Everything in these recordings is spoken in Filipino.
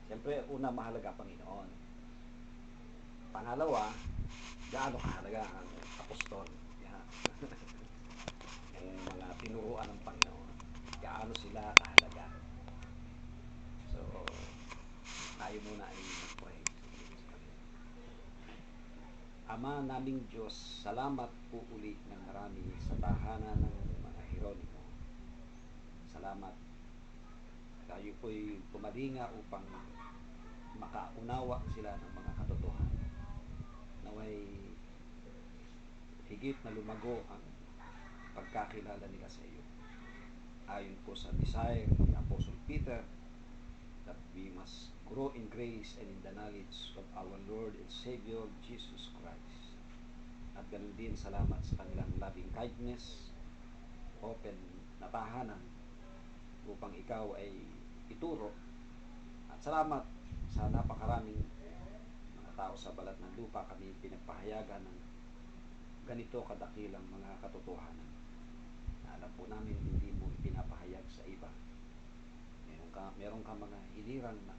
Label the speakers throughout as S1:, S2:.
S1: Siyempre, una, mahalaga Panginoon. Pangalawa, gaano kahalaga ang apostol. Yan. Yung mga tinuruan ng Panginoon. Gaano sila kahalaga. So, tayo muna ay mag-pray. Ama naming Diyos, salamat po uli ng marami sa tahanan ng mga Heronimo. Salamat. Tayo po'y pumalinga upang makaunawa sila ng mga katotohanan. Naway higit na lumago ang pagkakilala nila sa iyo. Ayon po sa desire ni Apostle Peter that we must grow in grace and in the knowledge of our Lord and Savior Jesus Christ. At ganun din salamat sa kanilang loving kindness, open na tahanan upang ikaw ay ituro. At salamat sa napakaraming mga tao sa balat ng lupa kami pinagpahayagan ng ganito kadakilang mga katotohanan. Alam po namin hindi mo ipinapahayag sa iba. Meron ka mga hilirang na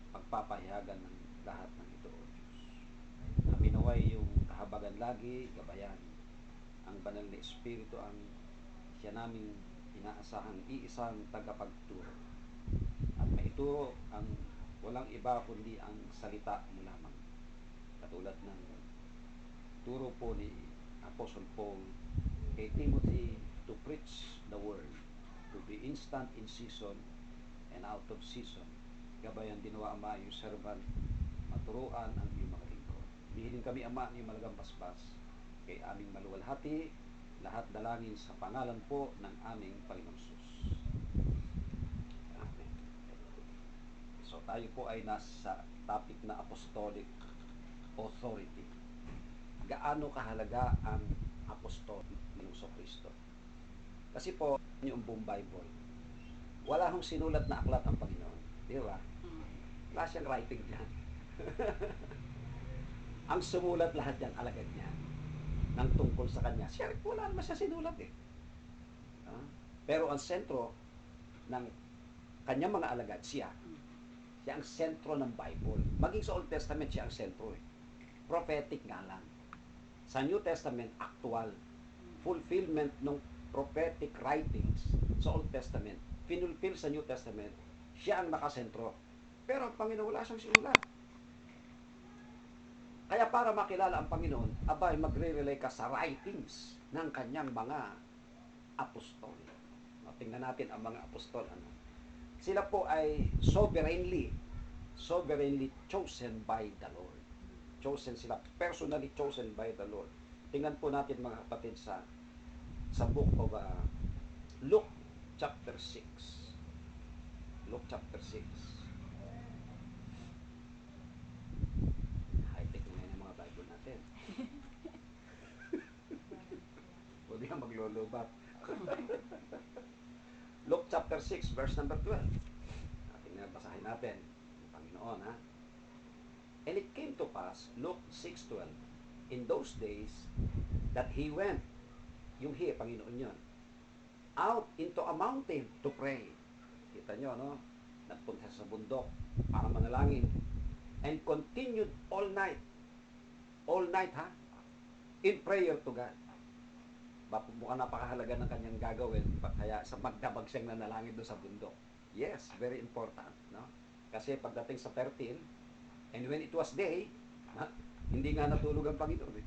S1: pagpapahayagan ng lahat ng ito, O Diyos. Aminaway yung kahabagan lagi, gabayan. Ang banal na Espiritu ang siya naming inaasahang iisang tagapagturo. At maituro ang walang iba kundi ang salita mo lamang. Katulad ng turo po ni Apostle Paul kay Timothy to preach the word, to be instant in season and out of season. Gabayan dinawa Ama yung servant, maturuan ang iyong mga lingkod. Bihilin kami Ama ng iyong malagang basbas kay aming maluwalhati, lahat dalangin sa pangalan po ng aming Panginoon Sus. Amen. So tayo po ay nasa topic na apostolic authority. Gaano kahalaga ang apostol ng Kristo? Kasi po, yung buong Bible, wala hong sinulat na aklat ang Panginoon. Di ba? Wala siyang writing dyan. Ang sumulat lahat yan, alagad niya. Nang tungkol sa kanya. Siya, wala naman siya sinulat eh. Pero ang sentro ng kanyang mga alagad, siya ang sentro ng Bible. Maging sa Old Testament, siya ang sentro eh. Prophetic nga lang. Sa New Testament, actual. Fulfillment ng prophetic writings sa Old Testament. Finulfill sa New Testament, siya ang nakasentro. Pero ang Panginoon wala siyang sinulat. Kaya para makilala ang Panginoon, abay magre-relay ka sa writings ng kanyang mga apostol. Tingnan natin ang mga apostol. Sila po ay sovereignly chosen by the Lord. Chosen sila, personally chosen by the Lord. Tingnan po natin mga kapatid sa book of Luke chapter 6. Luke chapter 6. High-tech na yung mga Bible natin. Huwag yan maglulubat. Luke chapter 6, verse number 12. Tingnan, basahin natin. Ang Panginoon, ha? And it came to pass, Luke 6:12, in those days, that he went, yung he, Panginoon yun, out into a mountain to pray. Kita nyo, no? Nagpunta sa bundok para manalangin. And continued all night, ha? In prayer to God. Mukhang napakahalaga ng kanyang gagawin, kaya sa magdabag siyang nanalangin doon sa bundok. Yes, very important, no? Kasi pagdating sa 13, and when it was day, hindi nga natulog ang Panginoon eh.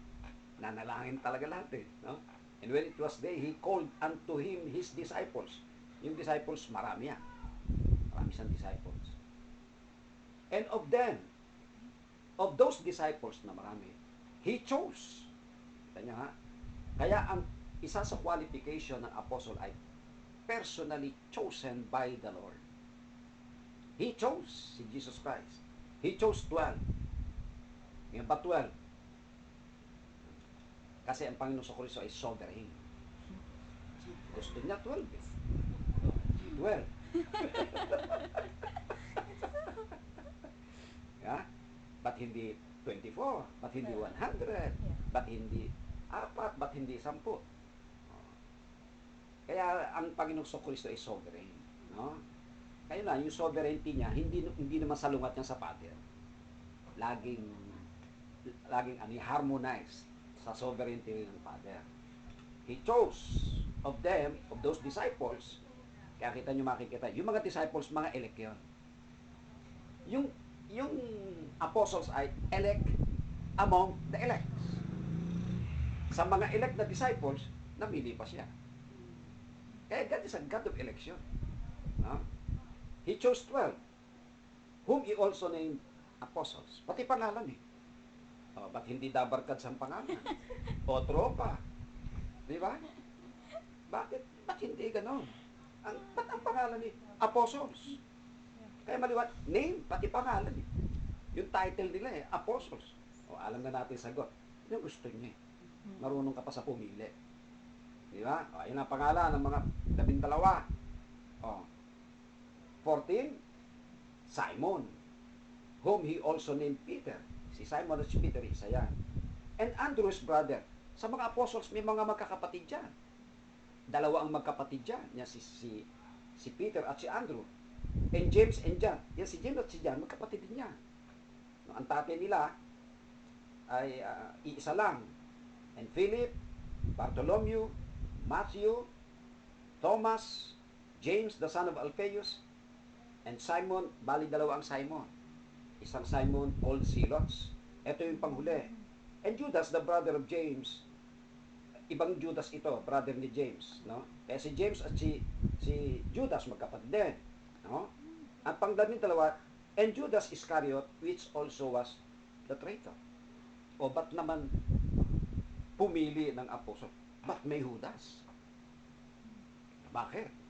S1: Nanalangin talaga lahat eh, no? And when it was day, he called unto him his disciples. Yung disciples, marami yan. Marami siyang disciples. And of them, of those disciples na marami, he chose. Kanya ha? Kaya ang isa sa qualification ng apostle ay personally chosen by the Lord. He chose si Jesus Christ. He chose 12. Ngayon ba 12? Kasi ang Panginoon sa Kristo ay sovereign. Gusto niya 12. 12. Yeah? Ba't hindi 24? Ba't hindi 100? Ba't hindi 4? Ba't hindi 10? Kaya ang Panginoon sa Kristo ay sovereign. No? Kaya na, yung sovereignty niya, hindi naman salungat niya sa Father. Laging harmonized sa sovereignty ng Father. He chose of them, of those disciples, kaya makikita, yung mga disciples, mga elect yun. Yung apostles ay elect among the elect. Sa mga elect na disciples, namili pa siya. Kaya God is a God of election. No? He chose 12, whom He also named apostles. Pati pangalan eh. Ba't hindi dabarkad sa pangalan? O tropa. Di ba? Ba't hindi ganon? Ba't ang pangalan ni apostles? Kaya maliwat, name, pati pangalan eh. Yung title nila eh, apostles. Alam na natin sagot. Yung gusto niya eh. Marunong ka pa sa pumili. Di ba? Yun ang pangalan ng mga 12. 14, Simon, whom he also named Peter. Si Simon at si Peter, isa yan. And Andrew's brother. Sa mga apostles, may mga magkakapatid dyan. 2 ang magkapatid dyan. Yan si Peter at si Andrew. And James and John. Yan si James at si John, magkapatid din niya. No, ang tatay nila ay iisa lang. And Philip, Bartholomew, Matthew, Thomas, James, the son of Alphaeus, and Simon, bali 2 ang Simon. Isang Simon called Zelotes. Ito yung panghuli. And Judas, the brother of James. Ibang Judas ito, brother ni James. No? Kaya si James at si Judas magkapatid din. No? Ang pangdalawang dalawa, and Judas Iscariot, which also was the traitor. O ba't naman pumili ng apostol? Ba't may Judas? Bakit?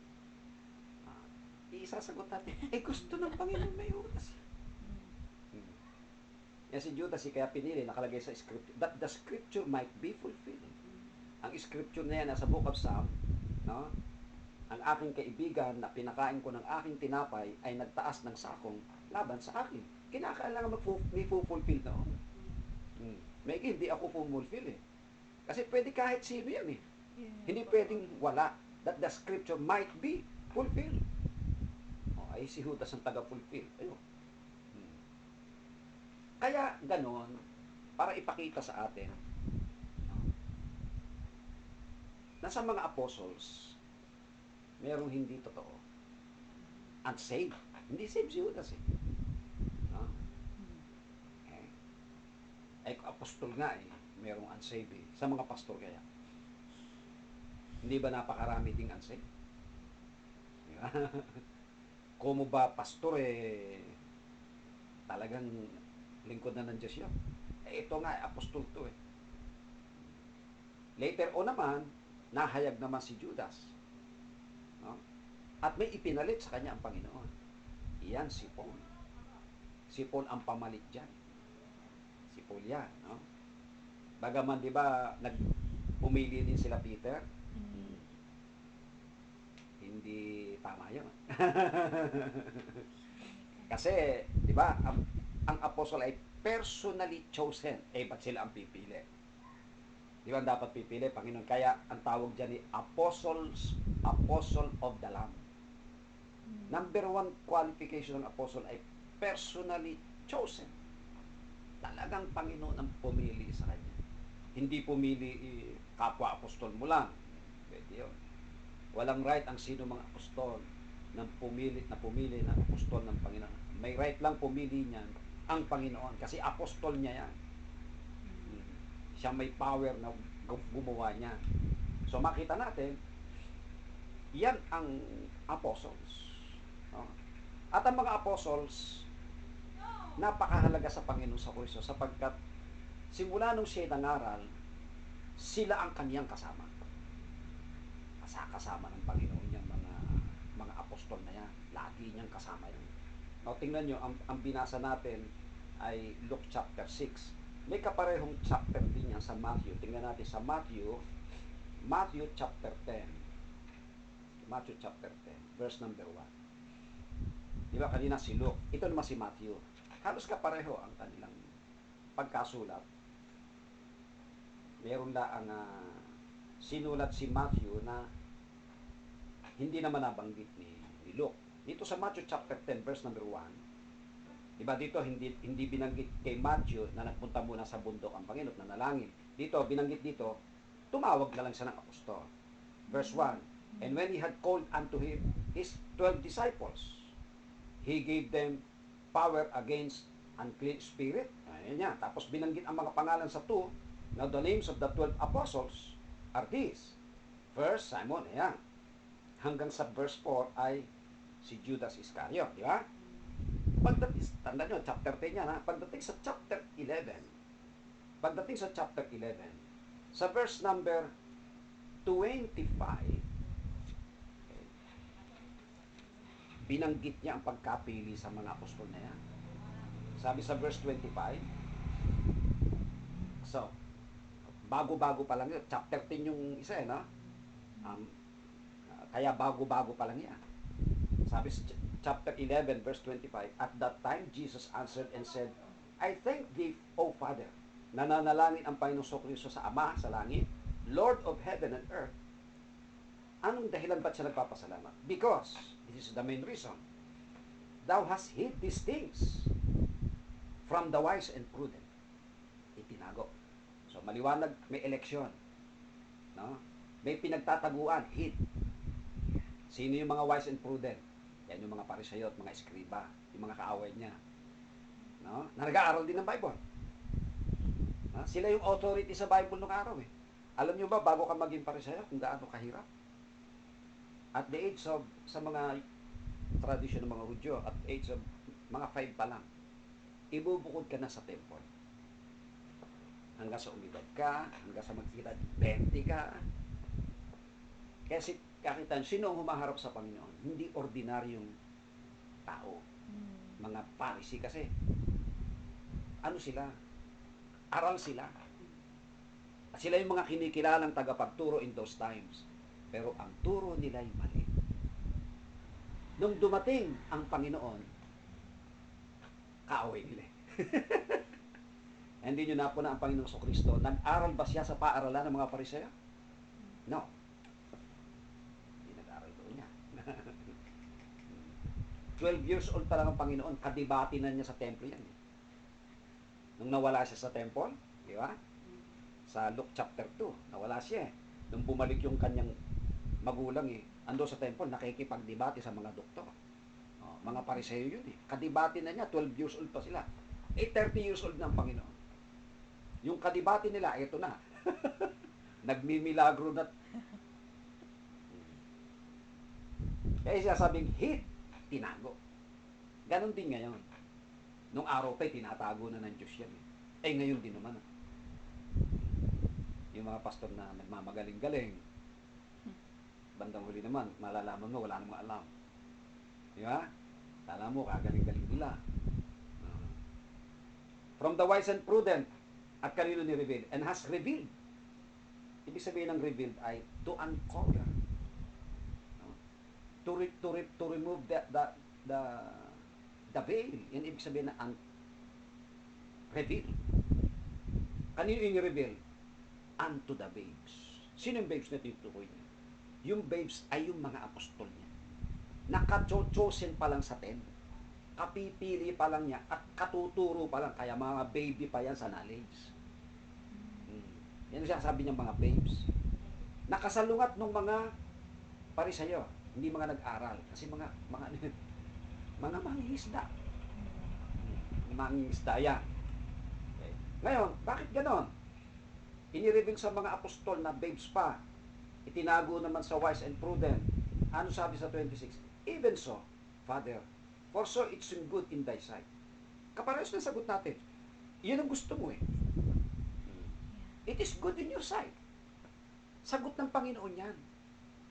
S1: Isasagot natin, gusto ng Panginoon may Judas. Yan si Judas, kaya pinili, nakalagay sa scripture, that the scripture might be fulfilled. Ang scripture na yan, nasa Book of Psalm, no? Ang aking kaibigan na pinakain ko ng aking tinapay ay nagtaas ng sakong laban sa akin. Kinakailangan may fulfill na ako. May hindi ako fulfill eh. Kasi pwede kahit sino yan eh. Hindi pwedeng wala. That the scripture might be fulfilled. Ay si Judas ang taga-fulfill. Ayun. Kaya ganon, para ipakita sa atin, na sa mga apostles, merong hindi totoo. Unsaved. Hindi saved si Judas eh. No? Ay apostol nga eh, merong unsaved eh. Sa mga pastor kaya. Hindi ba napakarami ding unsaved? Diba? Kung ba pastor eh, talagang lingkod na ng Diyos yun. Ito nga, apostol to eh. Later on naman, nahayag naman si Judas. No? At may ipinalit sa kanya ang Panginoon. Iyan si Paul. Si Paul ang pamalit dyan. Si Paul yan. No? Bagaman, di ba, pumili din sila Peter? Hindi tama yun. Kasi, di ba, ang apostle ay personally chosen. Ba't sila ang pipili? Di ba dapat pipili, Panginoon? Kaya ang tawag dyan ni apostle of the Lamb. Number 1 qualification ng apostle ay personally chosen. Talagang Panginoon ang pumili sa kanya. Hindi pumili kapwa apostol mo lang. Pwede yun. Walang right ang sino mga apostol na pumili ng apostol ng Panginoon. May right lang pumili niyan ang Panginoon kasi apostol niya yan. Siya may power na gumawa niya. So makita natin, yan ang apostles. No? At ang mga apostles, napakahalaga sa Panginoon sa Kristo sapagkat simula nung siya nangaral, sila ang kaniyang kasama. Kasama ng Panginoon niyang mga apostol na yan. Lagi niyang kasama yan. Now, tingnan nyo, ang binasa natin ay Luke chapter 6. May kaparehong chapter din yan sa Matthew. Tingnan natin sa Matthew chapter 10. Matthew chapter 10, verse number 1. Di ba kanina si Luke? Ito naman si Matthew. Halos kapareho ang kanilang pagkasulat. Meron lang sinulat si Matthew na hindi naman nabanggit ni Luke. Dito sa Matthew chapter 10, verse number 1, diba dito hindi binanggit kay Matthew na nagpunta muna sa bundok ang Panginoon na nalangin. Dito, binanggit dito, tumawag na lang siya ng apostol. Verse 1, and when he had called unto him his 12 disciples, he gave them power against unclean spirit. Ayan niya. Tapos binanggit ang mga pangalan sa 2. Now the names of the 12 apostles are these. First, Simon. Ayan. Hanggang sa verse 4 ay si Judas Iscariot. Di ba? Pagdating, tanda nyo, chapter 10 yan, ha? Pagdating sa chapter 11, sa verse number 25, binanggit niya ang pagkapili sa mga apostol na yan. Sabi sa verse 25, so, bago-bago pa lang yun. Chapter 10 yung isa no? Kaya bago-bago pa lang yan. Sabi sa chapter 11, verse 25, at that time, Jesus answered and said, I thank thee, O Father, nananalangin ang Panginoong Kristo sa Ama, sa langit, Lord of heaven and earth. Anong dahilan ba't siya nagpapasalamat? Because, this is the main reason, thou hast hid these things from the wise and prudent. Itinago. So, maliwanag, may eleksyon. No? May pinagtataguan, hid. Sino yung mga wise and prudent? Yan yung mga parisayot, mga eskriba, yung mga kaaway niya. No? Na nag-aaral din ng Bible. No? Sila yung authority sa Bible nung araw eh. Alam nyo ba, bago ka maging parisayot, kung gaano kahirap? At the age of, sa mga tradisyon ng mga Hudyo, at age of mga 5 pa lang, ibubukod ka na sa temple. Hanggang sa umidad ka, hanggang sa magkita 20 ka. Kasi kakitaan, sino ang humaharap sa Panginoon? Hindi ordinaryong tao. Mga Pharisee kasi. Ano sila? Aral sila. At sila yung mga kinikilalang tagapagturo in those times. Pero ang turo nila ay mali. Nung dumating ang Panginoon, kaaway nila. Hindi nyo na po na ang Panginoong Kristo. Nag-aral ba siya sa paaralan ng mga Pariseo? No. Hindi nag-aral doon niya. 12 years old pa lang ang Panginoon, kadibati na niya sa templo yan. Nung nawala siya sa temple, di ba? Sa Luke chapter 2, nawala siya eh. Nung bumalik yung kanyang magulang eh, ando sa temple, nakikipagdebate sa mga doktor. Oh, mga Pariseo yun eh. Kadibati na niya, 12 years old pa sila. 30 years old na ang Panginoon. Yung kadibati nila, ito na. Nagmimilagro na. Kaya siya sabing, hid, tinago. Ganon din ngayon. Nung araw pa, tinatago na ng Diyos yan. Ngayon din naman. Yung mga pastor na nagmamagaling-galing, bandang huli naman, malalaman mo, wala namang alam. Di ba? Alam mo, kagaling-galing nila. From the wise and prudent, at kanino ni-reveal? And has revealed. Ibig sabihin ng revealed ay to uncover. To remove the veil. Yan ibig sabihin na reveal. Kanino yung reveal? Unto the babes. Sino yung babes na tinutukoy niya? Yung babes ay yung mga apostol niya. Naka-chosen pa lang sa 10. Kapipili pa lang niya at katuturo pa lang. Kaya mga baby pa yan sa knowledge. Yan siya sabi niya mga babes. Nakasalungat ng mga Pariseo. Hindi mga nag-aral. Kasi mga mangingisda. Mangingisda yan. Okay. Ngayon, bakit ganon? Inireveal sa mga apostol na babes pa. Itinago naman sa wise and prudent. Ano sabi sa 26? Even so, Father, for so it's good in thy sight. Kaparehas na sagot natin. Yun ang gusto mo eh. It is good in your sight. Sagot ng Panginoon yan.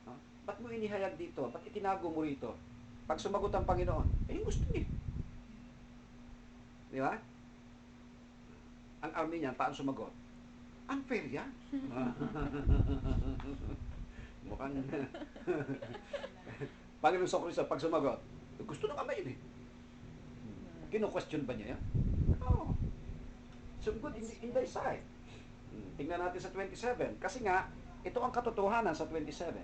S1: No? Ba't mo inihayag dito? Ba't itinago mo rito? Pag sumagot ang Panginoon, yung gusto niya. Di ba? Ang army niyan, paano sumagot? Unfair yan. Mukhang Panginoon Kristo, pag sumagot, gusto na kamay yun eh. Kino-question ba niya yan? No. So good in thy sight. Tingnan natin sa 27. Kasi nga, ito ang katotohanan sa 27.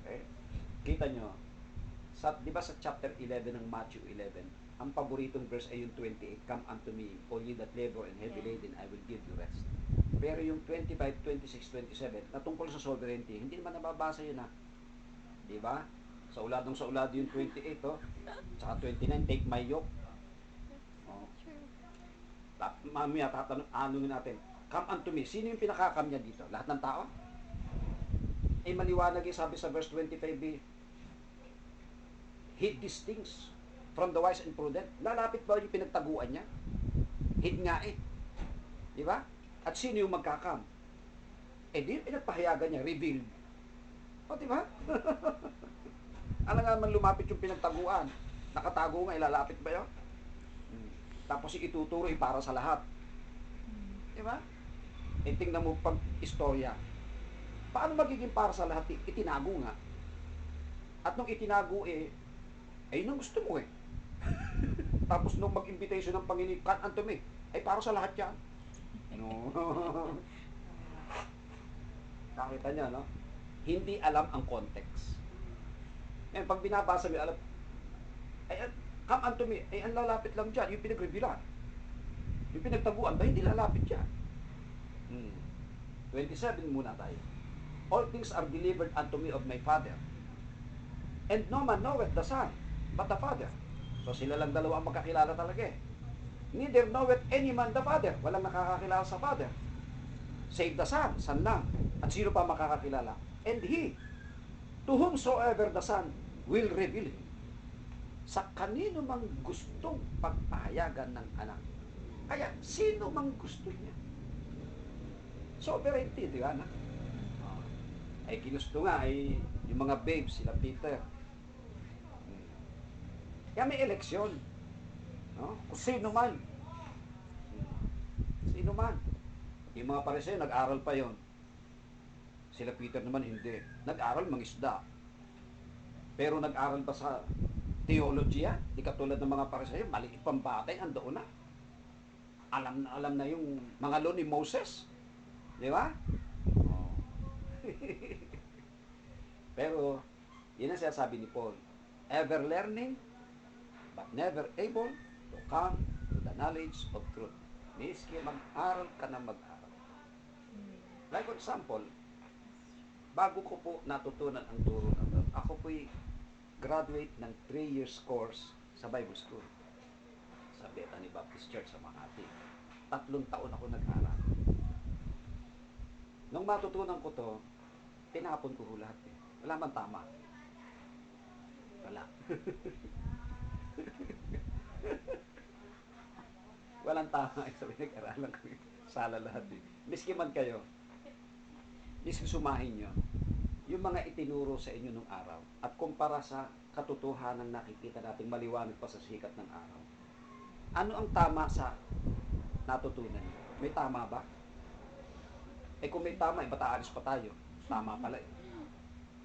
S1: Okay? Kita nyo, Di ba sa chapter 11 ng Matthew 11, ang paboritong verse ay yung 28, Come unto me, all ye that labor and heavy laden, I will give you rest. Pero yung 25, 26, 27, na tungkol sa sovereignty, hindi naman nababasa yun ha. Di ba? Sa ulado yung 28, oh. Tsaka 29, take my yoke. Oh. Mamaya tatanungin natin, come unto me. Sino yung pinakakam niya dito? Lahat ng tao? Eh maliwanag yung sabi sa verse 25b, hid these things from the wise and prudent. Lalapit ba yung pinagtaguan niya? Hid nga eh. Di ba? At sino yung magkakam? Eh di pinagpahayagan niya, revealed. O di ba? Ano nga man lumapit yung pinagtaguan? Nakatago nga, ilalapit ba yun? Tapos ituturo para sa lahat. Di ba? E tingnan mo pag istorya. Paano magiging para sa lahat? Itinago nga. At nung itinago ay nung gusto mo eh. Tapos nung mag-invitation ng Panginoon, come unto me, ay para sa lahat yan. No. Nakita niya, no? Hindi alam ang context. Ngayon, pag binabasa mo, alam, ay, come unto me, ay ang lalapit lang dyan, yung pinag-revealan. Yung pinagtaguan ba, hindi lalapit dyan. 27 muna tayo. All things are delivered unto me of my Father. And no man knoweth the Son, but the Father. So sila lang dalawa ang magkakilala talaga eh. Neither knoweth any man the Father. Walang nakakakilala sa Father. Save the Son, Son lang. At sino pa makakakilala? And He, to whomsoever the Son will reveal Him. Sa kanino mang gustong pagpahayagan ng anak. Kaya, sino mang gusto niya? Sovereignty, di ba? Ay ginusto nga, ay yung mga babes, sila Peter. Kaya may eleksyon. No? Kung sino man. Sino man. Yung mga Pariseo, nag-aral pa yon. Sila Peter naman hindi. Nag-aral mangisda. Pero nag-aral ba sa theology? Di katulad ng mga Pariseo, maliit pang batay, andoon na. Alam na yung mga law ni Moses. Di ba? Oh. Pero, yun ang sinasabi ni Paul. Ever learning, but never able to come to the knowledge of truth. Miski mag-aral ka na mag-aral. Like for example, bago ko po natutunan ang turo ng Lord, ako po'y graduate ng 3 years course sa Bible School sa Bethany Baptist Church sa Makati. 3 taon ako nag-aral. Nung matutunan ko to, tinapon ko lahat eh. Wala man tama. Wala. Walang tama. Sabi, nag-aralan ko. Sala lahat eh. Miski man kayo, miski sumahin nyo, yung mga itinuro sa inyo nung araw, at kumpara sa katotohanan nakikita natin maliwanag pa sa sikat ng araw, ano ang tama sa natutunan nyo? May tama ba? Eh kung may tama, ba't aalis pa tayo? Tama pala eh.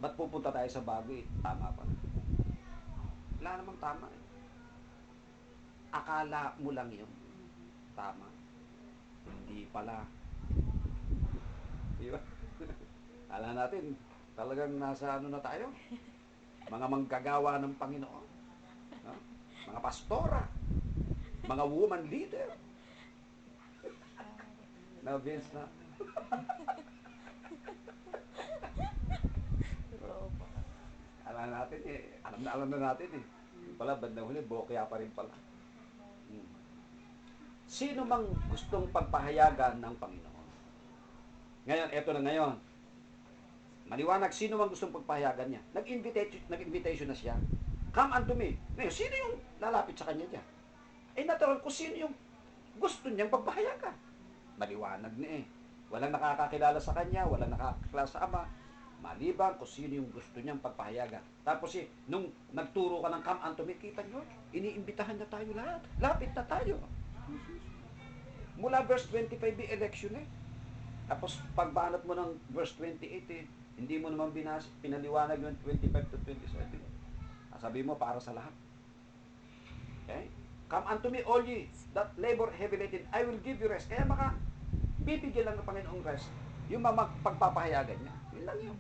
S1: Ba't pupunta tayo sa bago eh? Tama pala. Wala namang tama eh. Akala mo lang yun. Tama. Hindi pala. Di ba? Akala natin, talagang nasa ano na tayo? Mga manggagawa ng Panginoon. No? Mga pastora. Mga woman leader. Na Vince na. Alam natin eh. Alam na natin eh. Yung pala, bandang huli, bokya pa rin pala. Sino mang gustong pagpahayagan ng Panginoon? Ngayon, eto na ngayon. Maliwanag, sino mang gustong pagpahayagan niya? Nag-invitation na siya. Come unto me. Ngayon, sino yung lalapit sa kanya dyan? Eh, natural ko sino yung gusto niyang pagpahayagan. Maliwanag na eh. Walang nakakakilala sa kanya, walang nakakakilala sa Ama. Maliban kung sino yung gusto niyang pagpahayagan. Tapos nung nagturo ka ng come unto me, kita nyo, iniimbitahan na tayo lahat. Lapit na tayo. Mula verse 25, election eh. Tapos pagbanat mo ng verse 28 eh, hindi mo naman pinaliwanag yung 25 to 27. Sabi mo, para sa lahat. Okay? Come unto me all ye that labor heavy laden, I will give you rest. Kaya bibigyan lang ng Panginoong rest yung pagpapahayagan niya. Yun lang yun.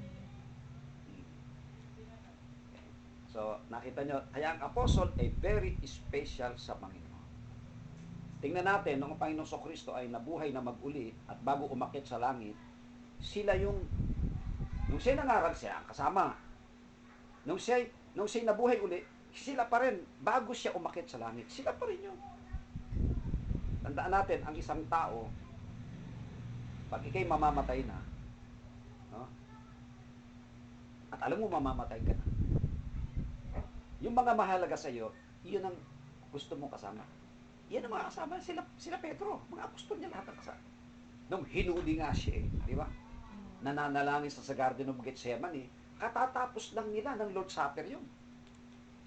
S1: So, nakita nyo, kaya ang apostle ay very special sa Panginoon. Tingnan natin, nung ang Panginoong Kristo ay nabuhay na mag-uli at bago umakyat sa langit, sila nung siya nangaral siya, kasama. Nung siya nabuhay uli, sila pa rin, bago siya umakyat sa langit, sila pa rin yun. Tandaan natin, ang isang tao, pag ikay mamamatay na, no? At alam mo mamamatay ka na, yung mga mahalaga sa iyo, yun ang gusto mong kasama. Yan ang mga kasama, sila Pedro, mga apostol niya lahat ang kasama. Nung hinuli nga siya, di ba? Nananalangin sa Garden of Gethsemane, katatapos lang nila ng Lord's Supper yun.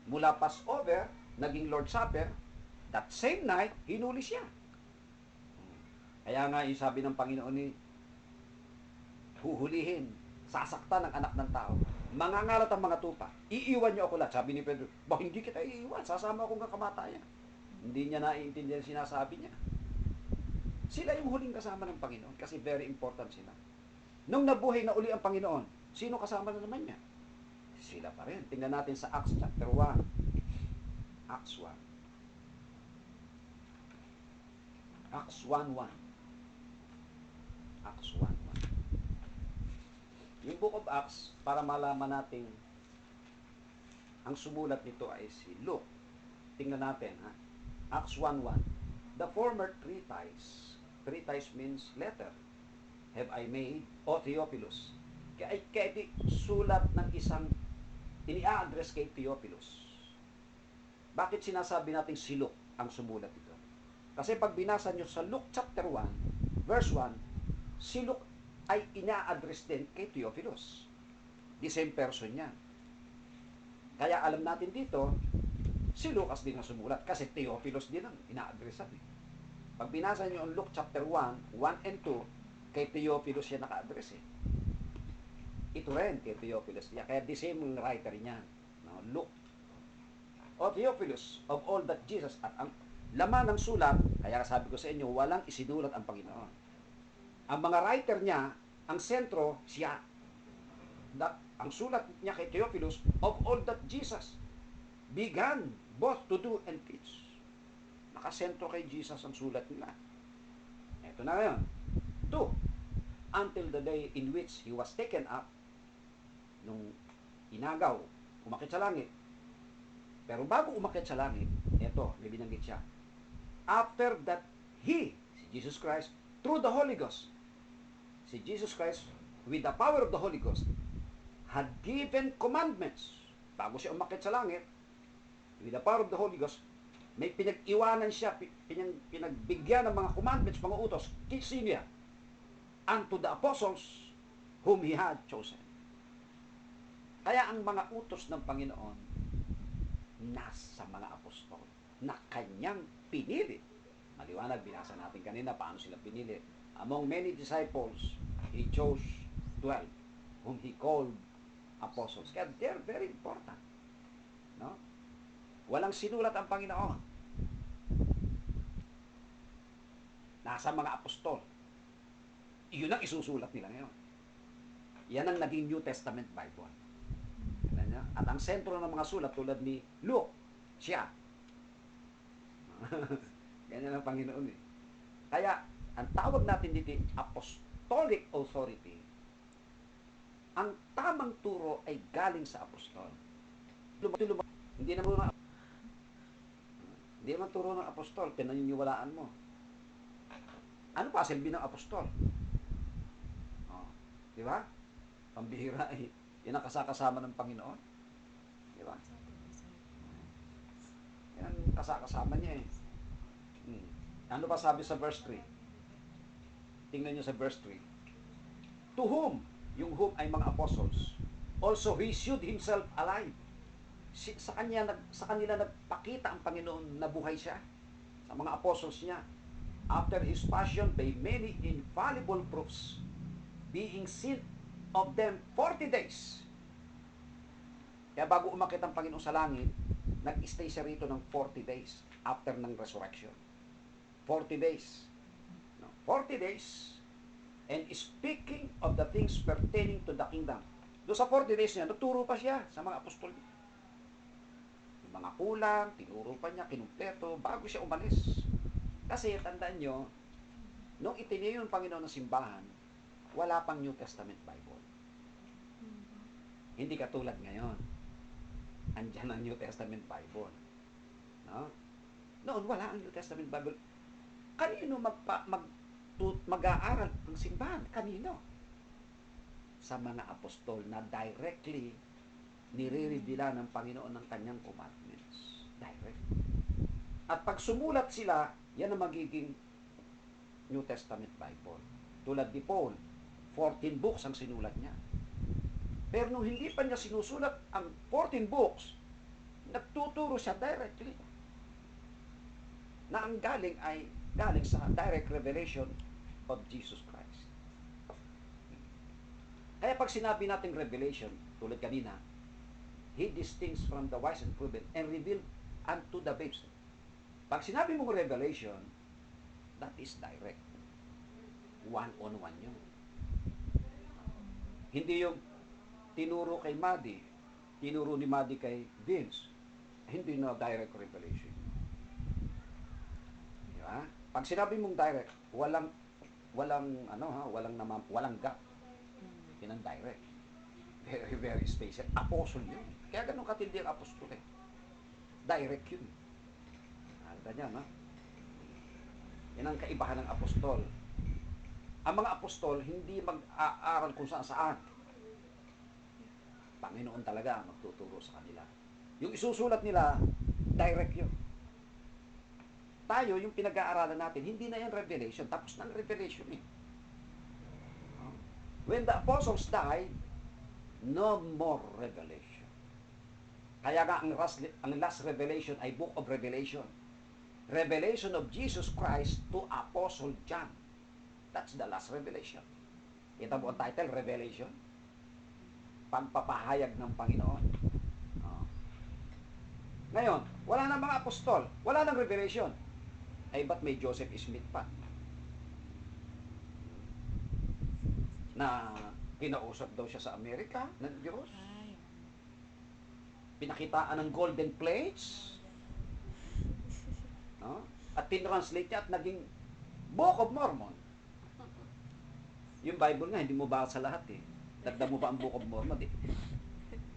S1: Mula Passover, naging Lord's Supper, that same night, hinuli siya. Kaya nga yung sabi ng Panginoon ni, huhulihin, sasaktan ng anak ng tao, mangangalat ang mga tupa, iiwan niyo ako lahat. Sabi ni Pedro, hindi kita iiwan, sasama akong kamatayan. Hindi niya naiintindihan sinasabi niya. Sila yung huling kasama ng Panginoon kasi very important sila. Nung nabuhay na uli ang Panginoon, sino kasama na naman niya? Sila pa rin. Tingnan natin sa Acts chapter 1. Acts 1. Acts 1:1. Acts 1:1. Yung Book of Acts, para malaman natin, ang sumulat nito ay si Luke. Tingnan natin, ha? Acts 1:1. The former treatise means letter, have I made, O Theophilus. Kaya ito sulat ng isang ini-address kay Theophilus. Bakit sinasabi natin si Luke ang sumulat ito? Kasi pag binasa nyo sa Luke chapter 1, verse 1, si Luke ay ina-address din kay Theophilus. The same person niya. Kaya alam natin dito, si Lucas din ang sumulat kasi Theophilus din ang ina-addressan. Pag binasa nyo ang Luke chapter 1, 1 and 2, kay Theophilus siya naka-address eh. Ito rin kay Theophilus. Kaya the same writer niya. No? Luke. O Theophilus, of all that Jesus, at ang laman ng sulat, kaya sabi ko sa inyo, walang isinulat ang Panginoon. Ang mga writer niya, ang sentro, siya. Ang sulat niya kay Theophilus, of all that Jesus began both to do and teach. Nakasentro kay Jesus ang sulat nila. Ito na ngayon. 2. Until the day in which He was taken up, nung inagaw, umakyat sa langit. Pero bago umakyat sa langit, ito, may binanggit siya. After that, He, si Jesus Christ, through the Holy Ghost, si Jesus Christ, with the power of the Holy Ghost, had given commandments. Bago siya umakyat sa langit, with the power of the Holy Ghost, may pinag-iwanan siya, pinagbigyan ng mga commandments, mga utos, sino yan? Unto the apostles whom He had chosen. Kaya ang mga utos ng Panginoon nasa mga apostol na Kanyang pinili. Maliwanag, binasa natin kanina paano sila pinili. Among many disciples, He chose 12 whom He called apostles. Kaya they're very important. No? Walang sinulat ang Panginoon. Nasa mga apostol. Iyon ang isusulat nila ngayon. Yan ang naging New Testament Bible. At ang sentro ng mga sulat tulad ni Luke, siya. Ganyan ang Panginoon eh. Kaya, ang tawag natin dito, apostolic authority, ang tamang turo ay galing sa apostol. Hindi naman turo ng apostol, pinaniniwalaan mo. Ano pa silbi ng apostol? Oh, di ba? Pambihira eh. Yan ang kasakasama ng Panginoon. Di ba? Yan kasakasama niya eh. Ano pa sabi sa verse 3? Tingnan niyo sa verse 3. To whom, yung whom ay mga apostles, also He showed Himself alive. Sa kanila nagpakita ang Panginoon na buhay siya. Sa mga apostles niya. After His passion by many infallible proofs, being seen of them 40 days. Kaya bago umakyat ang Panginoon sa langit, nag-stay siya rito ng 40 days after ng resurrection. 40 days. No, 40 days and speaking of the things pertaining to the kingdom. Doon sa 40 days niya, nagturo pa siya sa mga apostol. mga kulang, tinuro pa niya, kinumpleto, bago siya umalis. Kasi, tandaan nyo, nung itinayo ng Panginoon ng simbahan, wala pang New Testament Bible. Hindi katulad ngayon. Andiyan ang New Testament Bible. No? Noon, wala ang New Testament Bible. Kanino mag-aaral ng simbahan? Kanino? Sa mga apostol na directly nire-revela ng Panginoon ng kanyang commandments. Direct. At pag sumulat sila, yan ang magiging New Testament Bible. Tulad ni Paul, 14 books ang sinulat niya. Pero nung hindi pa niya sinusulat ang 14 books, nagtuturo siya directly na ang galing ay galing sa direct revelation of Jesus Christ. Kaya pag sinabi natin revelation, tulad kanina, He distinguished from the wise and prudent and revealed unto the babes. Pag sinabi mong revelation, that is direct. One-on-one yun. Hindi yung tinuro kay Maddie, tinuro ni Maddie kay Vince. Hindi na direct revelation. Di ba? Pag sinabi mong direct, walang gap. Yun ang direct. Very, very special. Apostle yun. Kaya ganun katindi ang apostol eh. Direct yun. Alda niya, no? Yan ang kaibahan ng apostol. Ang mga apostol, hindi mag-aaral kung saan-saan. Panginoon talaga ang magtuturo sa kanila. Yung isusulat nila, direct yun. Tayo, yung pinag-aaralan natin, hindi na yan revelation. Tapos na ang revelation eh. When the apostles died, no more revelation. Kaya nga ang last revelation ay Book of Revelation. Revelation of Jesus Christ to Apostle John. That's the last revelation. Kita mo ang title, Revelation. Pagpapahayag ng Panginoon. Ngayon, wala nang mga apostol, wala nang revelation. Ay ba't may Joseph Smith pa? Na kinausap daw siya sa Amerika ng Diyos. Pinakitaan ng golden plates. No? At tinranslate niya at naging Book of Mormon. Yung Bible nga, hindi mo basa lahat eh. Dagdag mo pa ang Book of Mormon eh.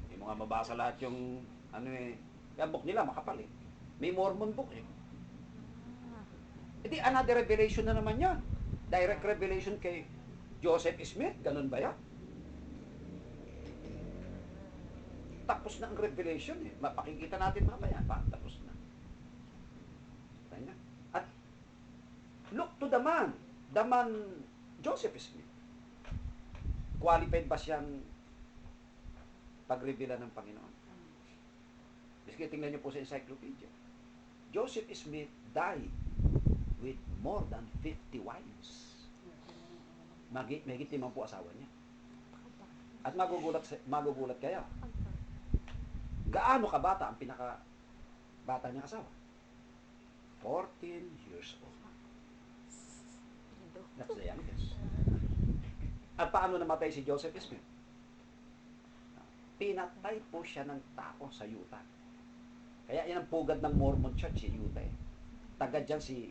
S1: Hindi mo nga mabasa lahat yung yung book nila makapal eh. May Mormon book eh. Hindi, another revelation na naman yan. Direct revelation kay Joseph Smith, ganun ba yan? Tapos na ang revelation eh. Mapakikita natin mamaya pa. Tapos na. Kaya. At look to the man Joseph Smith. Qualified ba siyang pagrevela ng Panginoon? Sige, tingnan niyo po sa encyclopedia. Joseph Smith died with more than 50 wives. Mahigit 5 asawa niya. At magugulat kayo. Gaano kabata ang pinaka-bata niyang asawa? 14 years old. That's the youngest. At paano namatay si Joseph Smith? Pinatay po siya ng tao sa Utah. Kaya yan ang pugad ng Mormon Church, si Utah eh. Tagad dyan si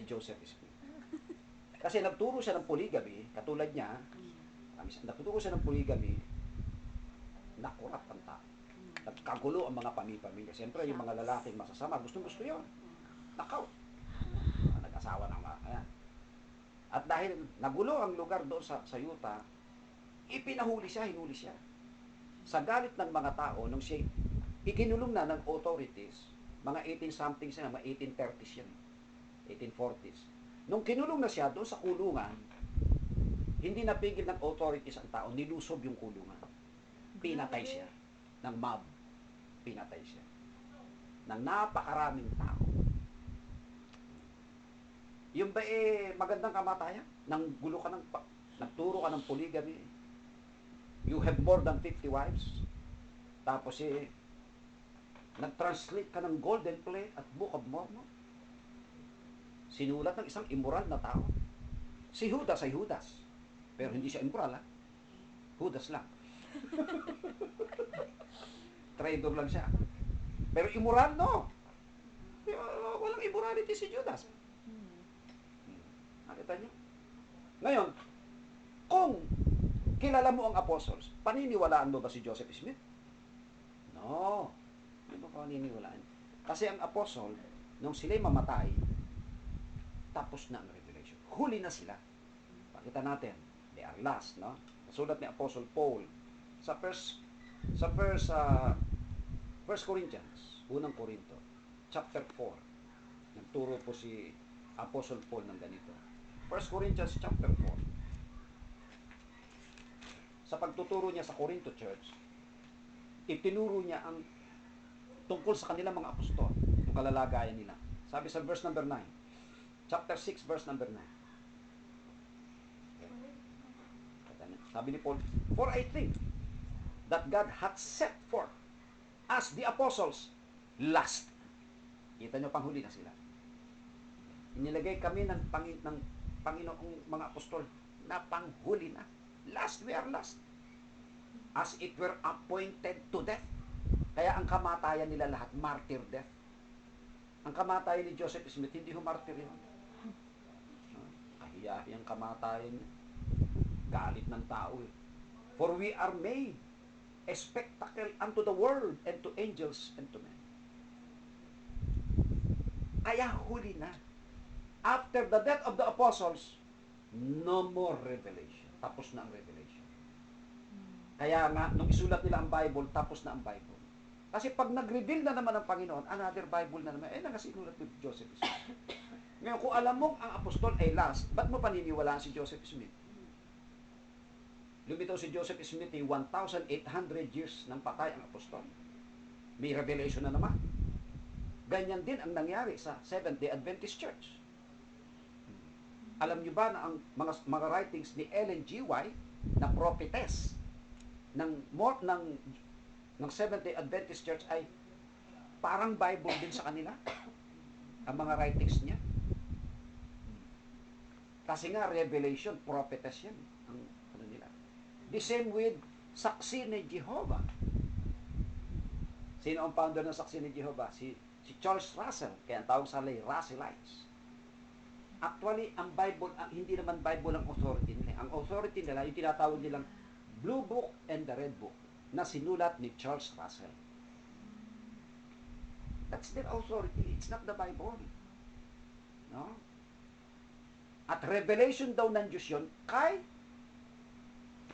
S1: Joseph Smith. Kasi nagturo siya ng polygamy, katulad niya, nagturo siya ng polygamy, nakurap ang tao. Nagkagulo ang mga pamilya. Siyempre, yung mga lalaking masasama, gusto yun. Nakaw. Nag-asawa ng mga. Ayan. At dahil nagulo ang lugar doon sa Utah, hinuli siya. Sa galit ng mga tao, nung siya ikinulong na ng authorities, mga 18-something siya, mga 1830s yan, 1840s. Nung kinulong na siya doon sa kulungan, hindi napigil ng authorities ang tao, nilusob yung kulungan. Pinatay siya ng mob. Pinatay siya ng napakaraming tao. Yung ba magandang kamatayan? Nagturo ka ng polygamy. You have more than 50 wives. Tapos nag-translate ka ng Golden Plate at Book of Mormon. Sinulat ng isang immoral na tao. Si Judas ay Judas. Pero hindi siya immoral ha. Judas lang. Trader lang siya. Pero immoral, no. Walang immorality si Judas. Nakita niyo? Ngayon, kung kilala mo ang apostles, paniniwalaan mo ba si Joseph Smith? No. Hindi mo paniniwalaan. Kasi ang apostle, nung sila'y mamatay, tapos na ang revelation. Huli na sila. Pakita natin, they are last, no? Nasulat ni Apostle Paul sa First Corinthians, unang Korinto, chapter 4. Nagturo po si Apostle Paul ng ganito. First Corinthians chapter 4. Sa pagtuturo niya sa Corinto Church, itinuro niya ang tungkol sa kanilang mga apostol, yung kalalagayan nila. Sabi sa verse number 9, chapter 6, verse number 9. Sabi ni Paul, "For I think that God hath set forth as the apostles last." Kita nyo, panghuli na sila. Inilagay kami ng Panginoong mga apostol na panghuli na. Last, we are last. As it were appointed to death. Kaya ang kamatayan nila lahat, martyr death. Ang kamatayan ni Joseph Smith, hindi ho martyr yun. Kahiyahiyang kamatayan niya. Galit ng tao eh. For we are made a spectacle unto the world and to angels and to men. Kaya huli na. After the death of the apostles, no more revelation. Tapos na ang revelation. Kaya nga, nung isulat nila ang Bible, tapos na ang Bible. Kasi pag nag-reveal na naman ang Panginoon, another Bible na naman, nakasinulat ni Joseph Smith. Ngayon, kung alam mong ang apostol ay last, ba't mo paniniwalaan si Joseph Smith? Lumitaw si Joseph Smith ay 1,800 years nang patay ang apostol. May revelation na naman. Ganyan din ang nangyari sa Seventh-day Adventist Church. Alam niyo ba na ang mga writings ni Ellen G. White na prophetess ng Seventh-day Adventist Church ay parang Bible din sa kanila? Ang mga writings niya. Kasi nga revelation, prophetess yan. Ang ano nila. The same with Saksi ni Jehovah. Sino ang founder ng Saksi ni Jehovah? Si Charles Russell, kaya ang tawag sa Russellites. Actually, ang Bible, hindi naman Bible ang authority nila. Ang authority nila, yung tinatawag nilang Blue Book and the Red Book na sinulat ni Charles Russell. That's their authority. It's not the Bible. No? At revelation daw ng Diyos yun kay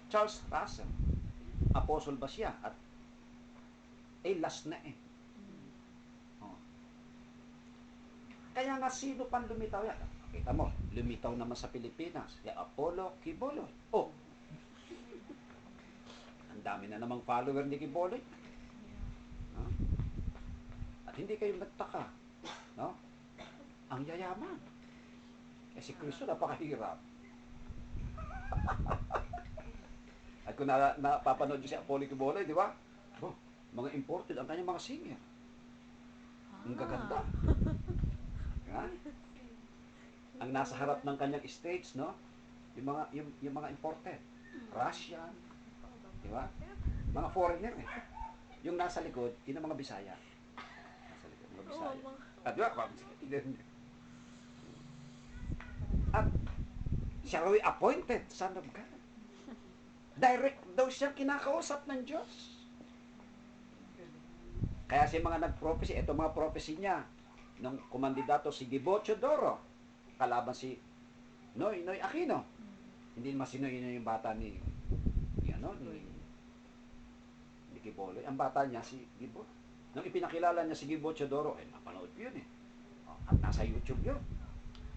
S1: Charles Russell. Apostle ba siya? At last na eh. Oh. Kaya nga sino pang lumitaw yan? Kita mo, lumitaw naman sa Pilipinas. Si Apollo Quiboloy. Oh, ang dami na namang follower ni Quiboloy. No? At hindi kayo nagtaka. No? Ang yayaman. Kasi Kristo napakahirap. At kung napapanood nyo si Apollo Quiboloy, di ba? Oh, mga imported ang kanyang mga singer. Ang gaganda. Ha? Ang nasa harap ng kanyang stage, no? Yung mga imported. Russian. Di ba? Mga foreigner eh. Yung nasa likod, yun ang mga Bisaya. Nasa likod, mga Bisaya. At di ba? At siya raw appointed son of God. Direct daw siya kinakausap ng Diyos. Kaya si mga nag-prophecy, ito mga prophecy niya, nung kumandidato si Gibo Teodoro, kalaban si Noy Aquino. Hindi naman si Noy yung bata ni Quiboloy. Ang bata niya si Gibo. Nung ipinakilala niya si Gibo Teodoro, napanood ko yun eh. At nasa YouTube yun.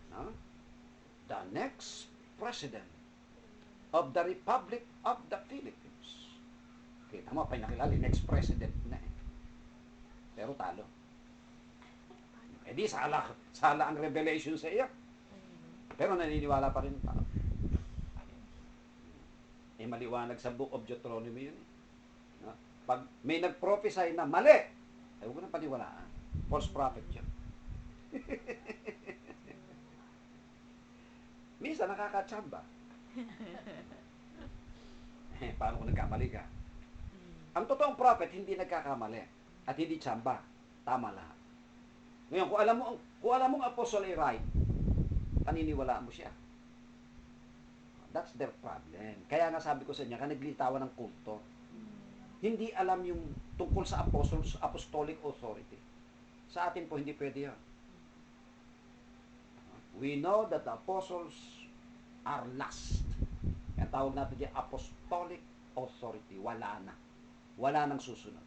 S1: No? The next president of the Republic of the Philippines. Kita mo, pinakilala, next president na eh. Pero talo. Eh di, sala ang revelation sa iyo. Pero naniniwala pa rin ang tao. Eh maliwanag sa Book of Deuteronomy yun eh. No? Pag may nag-prophesy na mali, ay huwag ko nang paniwalaan. False prophet yun. Minsan nakakatsamba. Paano kung nagkamali ka? Ang totoong prophet, hindi nagkakamali at hindi tsamba. Tama lahat. Ngayon, kung alam mong apostle ay right, paniniwalaan mo siya. That's their problem. Kaya nga sabi ko sa inyo, naglitawan ng kulto. Hindi alam yung tungkol sa apostolic authority. Sa atin po, hindi pwede yan. We know that the apostles are last. Ang tawag natin diyan, apostolic authority. Wala na. Wala nang susunod.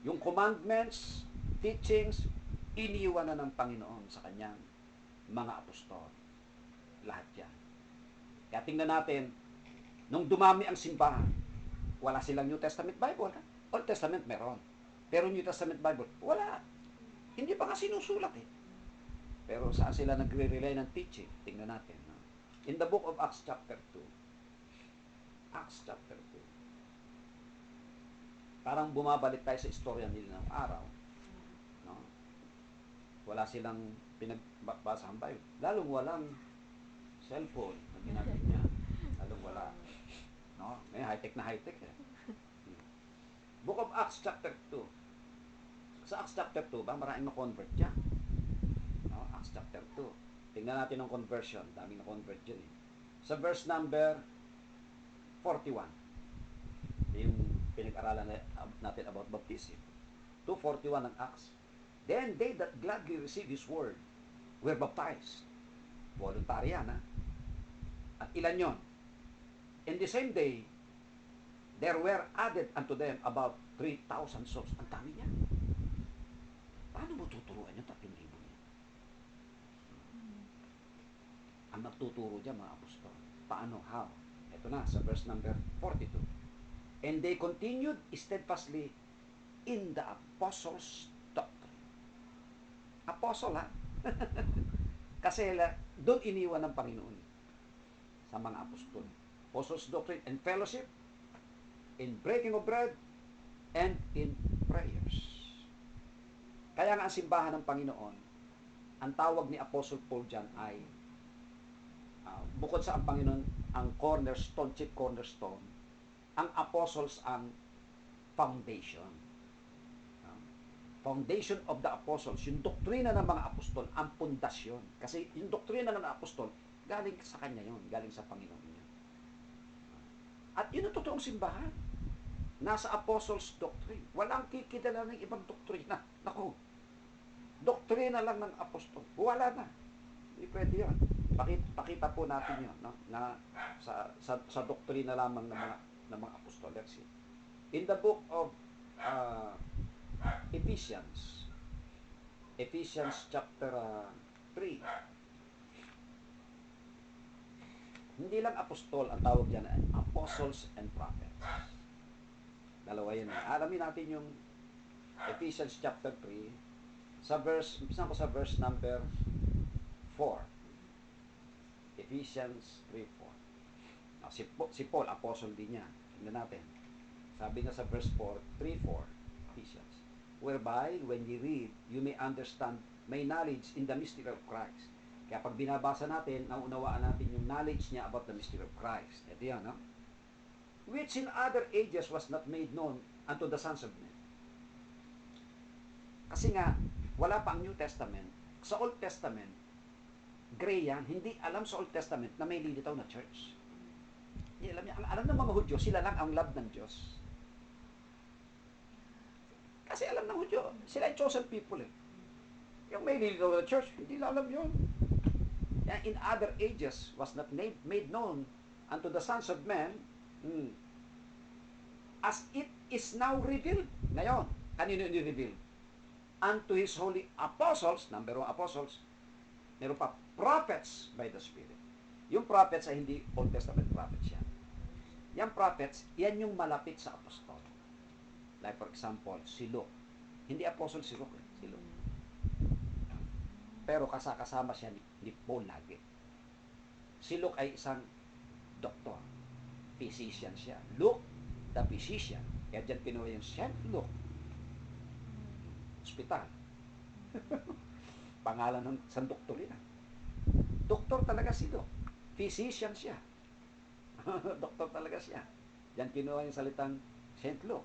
S1: Yung commandments, teachings, iniwan na ng Panginoon sa kanyang mga apostol. Lahat yan. Kaya tingnan natin, nung dumami ang simbahan, wala silang New Testament Bible. Ha? Old Testament meron. Pero New Testament Bible, wala. Hindi pa nga sinusulat eh. Pero saan sila nagre-rely ng teaching? Tingnan natin. No? In the book of Acts chapter 2. Acts chapter 2. Parang bumabalik tayo sa istorya nila ng araw. No? Wala silang pinagbasa ng Bible. Lalong walang cellphone na ginamit niya. Lalong wala. No? Ngayon, high-tech na high-tech eh. Book of Acts chapter 2. Sa Acts chapter 2 ba, maraming na-convert dyan. No? Acts chapter 2. Tingnan natin ang conversion. Daming na-convert dyan eh. Sa verse number 41. Yung pinag-aralan natin about baptism. 2:41 ng Acts. Then they that gladly received His word were baptized. Voluntary yan, ha? At ilan yon? In the same day, there were added unto them about 3,000 souls. Ang dami niya. Paano mo tuturuan yung 3,000 niya? Ang magtuturo dyan, mga apostol. Paano? How? Ito na, sa verse number 42. And they continued steadfastly in the apostles' doctrine. Apostle, ha? Kasi doon iniwan ng Panginoon sa mga apostol. Apostles' doctrine and fellowship, in breaking of bread, and in prayers. Kaya nga ang simbahan ng Panginoon, ang tawag ni Apostle Paul dyan ay, bukod sa ang Panginoon, ang cornerstone, chief cornerstone, ang apostles ang foundation. Foundation of the apostles, yung doktrina ng mga apostol, ang pundasyon. Kasi yung doktrina ng apostol, galing sa kanya yun, galing sa Panginoon niya. At yun ang totoong simbahan. Nasa apostles' doctrine. Walang kikidala ng ibang doktrina. Naku, doktrina lang ng apostol. Wala na. Hindi pwede yun. Pakita po natin yun, no? Na sa doktrina lamang ng mga apostol. Let's see. In the book of Ephesians chapter 3. Hindi lang apostol ang tawag dyan, apostles and prophets. Dalawa yun. Alamin natin yung Ephesians chapter 3 sa verse number 4. Ephesians 3:4. Si Paul, apostle din niya. Tingnan natin. Sabi niya sa verse 4, 3:4, Ephesians. Whereby, when you read, you may understand my knowledge in the mystery of Christ. Kaya pag binabasa natin, naunawaan natin yung knowledge niya about the mystery of Christ. Ito yan, no? Which in other ages was not made known unto the sons of men. Kasi nga, wala pa ang New Testament. Sa Old Testament, gray yan, hindi alam sa Old Testament na may lilitaw na church. Hindi alam niya. Ang alam ng mga Hudyo, sila lang ang love ng Diyos. Kasi alam ng Hudyo, sila ay chosen people eh. Yung may lilitaw na church, hindi lang alam yun. In other ages was not made known unto the sons of men, as it is now revealed. Ngayon, kanino ni-reveal? Unto His holy apostles, number 1 apostles, meron pa prophets by the Spirit. Yung prophets ay hindi Old Testament prophets yan. Yung prophets, yan yung malapit sa apostol. Like for example, si Luke. Hindi apostle si Luke, si Luke. Pero kasama siya ni Paul lagi. Si Luke ay isang doktor. Physician siya. Luke, the physician. Kaya dyan pinuha yung Saint Luke. Hospital. Pangalan ng isang doktor yan. Doktor talaga si Luke. Physician siya. Doktor talaga siya. Diyan kinuha yung salitang St. Luke.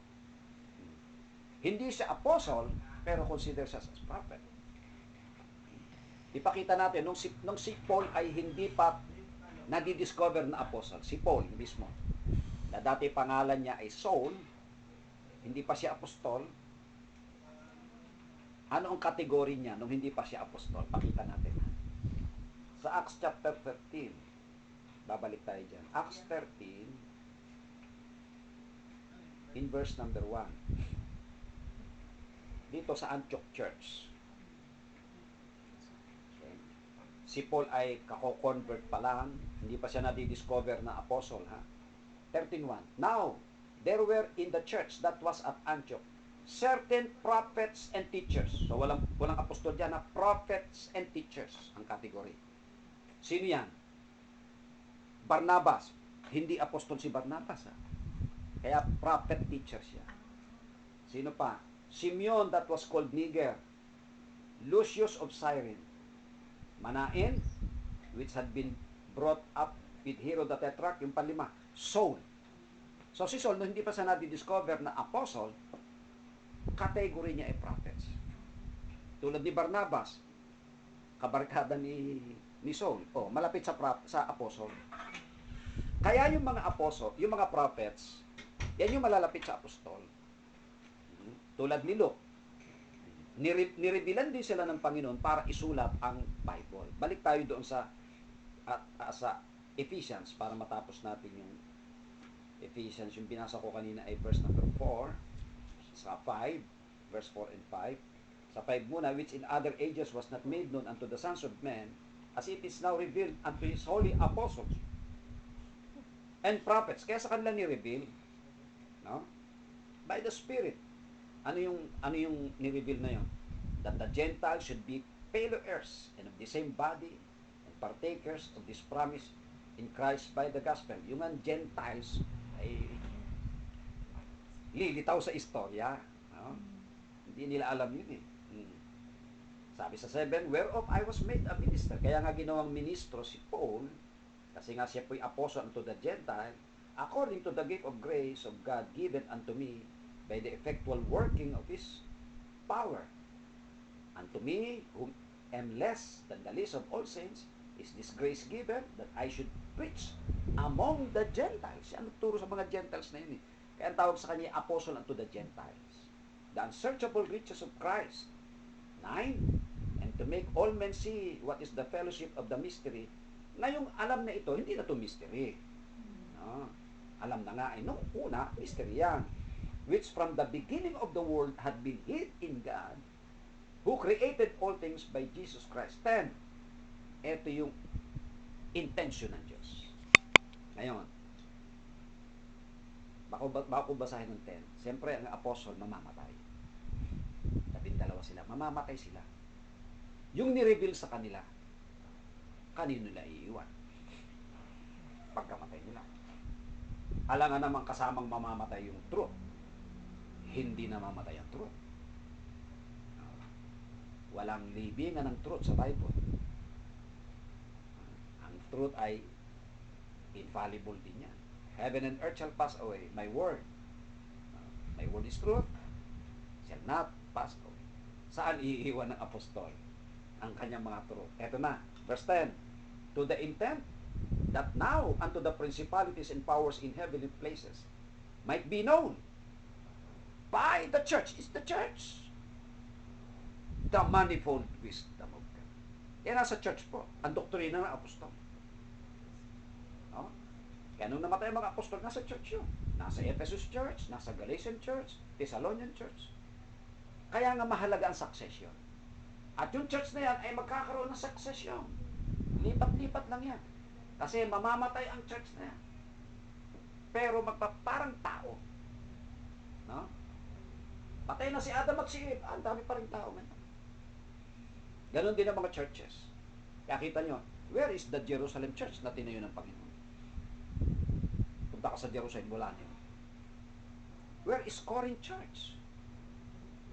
S1: Hindi siya apostle, pero consider siya as prophet. Ipakita natin, nung si Paul ay hindi pa nadidiscover na apostle, si Paul mismo, na dati pangalan niya ay Saul, hindi pa siya apostol, ano ang kategory niya nung hindi pa siya apostol? Pakita natin. Sa Acts chapter 13, babalik tayo dyan. Acts 13, in verse number 1. Dito sa Antioch Church. Okay. Si Paul ay kako-convert pa lang, hindi pa siya nadidiscover na apostle. 13:1. Now, there were in the church that was at Antioch certain prophets and teachers. So walang apostol diyan, prophets and teachers ang kategory. Sino yan? Barnabas. Hindi apostol si Barnabas. Kaya prophet teacher siya. Sino pa? Simeon that was called Niger. Lucius of Cyrene. Manaen, which had been brought up with Herod the Tetrarch. Yung panlima, Saul. So si Saul, no, hindi pa siya nadidiscover na apostle, category niya ay prophets. Tulad ni Barnabas, kabarkada ni Saul, malapit sa apostle. Kaya yung mga apostle, yung mga prophets, yan yung malalapit sa apostol. Tulad ni Luke, nirevealan din sila ng Panginoon para isulat ang Bible. Balik tayo doon sa Ephesians para matapos natin yung Ephesians. Yung binasa ko kanina ay verse number 4, sa 5, verse 4 and 5. Sa 5 muna, which in other ages was not made known unto the sons of men, as it is now revealed unto his holy apostles and prophets. Kaya sa kanila ni-reveal, no? By the Spirit. Ano yung ni-reveal na yun? That the Gentiles should be fellow heirs and of the same body and partakers of this promise in Christ by the gospel. Yung ang Gentiles ay lilitaw sa istorya. No? Hindi nila alam yun eh. Sabi sa 7, whereof I was made a minister. Kaya nga ginawang ministro si Paul, kasi nga siya po'y apostle unto the Gentile, according to the gift of grace of God given unto me by the effectual working of His power. Unto me, whom am less than the least of all saints, is this grace given that I should preach among the Gentiles. Siya nagturo sa mga Gentiles na yun eh. Kaya ang tawag sa kanya, apostle unto the Gentiles. The unsearchable riches of Christ. 9. And to make all men see what is the fellowship of the mystery. Ngayong alam na ito, hindi na ito mystery. No? Alam na nga, nung una, mystery yan. Which from the beginning of the world had been hid in God, who created all things by Jesus Christ. 10. Ito yung intention ng Diyos. Ngayon, bako basahin ng 10. Siyempre, ang apostol mamamatay. 12 sila. Mamamatay sila. Yung ni-reveal sa kanila, kanino nila iiwan? Pagkamatay nila. Alangan namang kasamang mamamatay yung truth. Hindi namamatay ang truth. Walang libingan ng truth sa Bible. Ang truth ay infallible din yan. Heaven and earth shall pass away. My word is truth, shall not pass away. Saan iiwan ng apostol ang kanyang mga truth? Eto na, verse 10. To the intent that now unto the principalities and powers in heavenly places might be known by the church. Is the church the manifold wisdom of God. Yan nasa church po, ang doktrina ng apostol. No? Kaya nung namatay ang mga apostol, nasa church yun. Nasa Ephesus Church, nasa Galatian Church, Thessalonian Church. Kaya nga mahalaga ang succession. At yung church na yan ay magkakaroon ng succession. Lipat-lipat lang yan. Kasi mamamatay ang church na yan. Pero magpaparang tao. No? Patay na si Adam at si Eve, ang dami pa rin tao ngayon. Ganon din ang mga churches. Kaya kita nyo, where is the Jerusalem Church na tinayo ng Panginoon? Punta ka sa Jerusalem, wala niyo. Where is Corinth Church?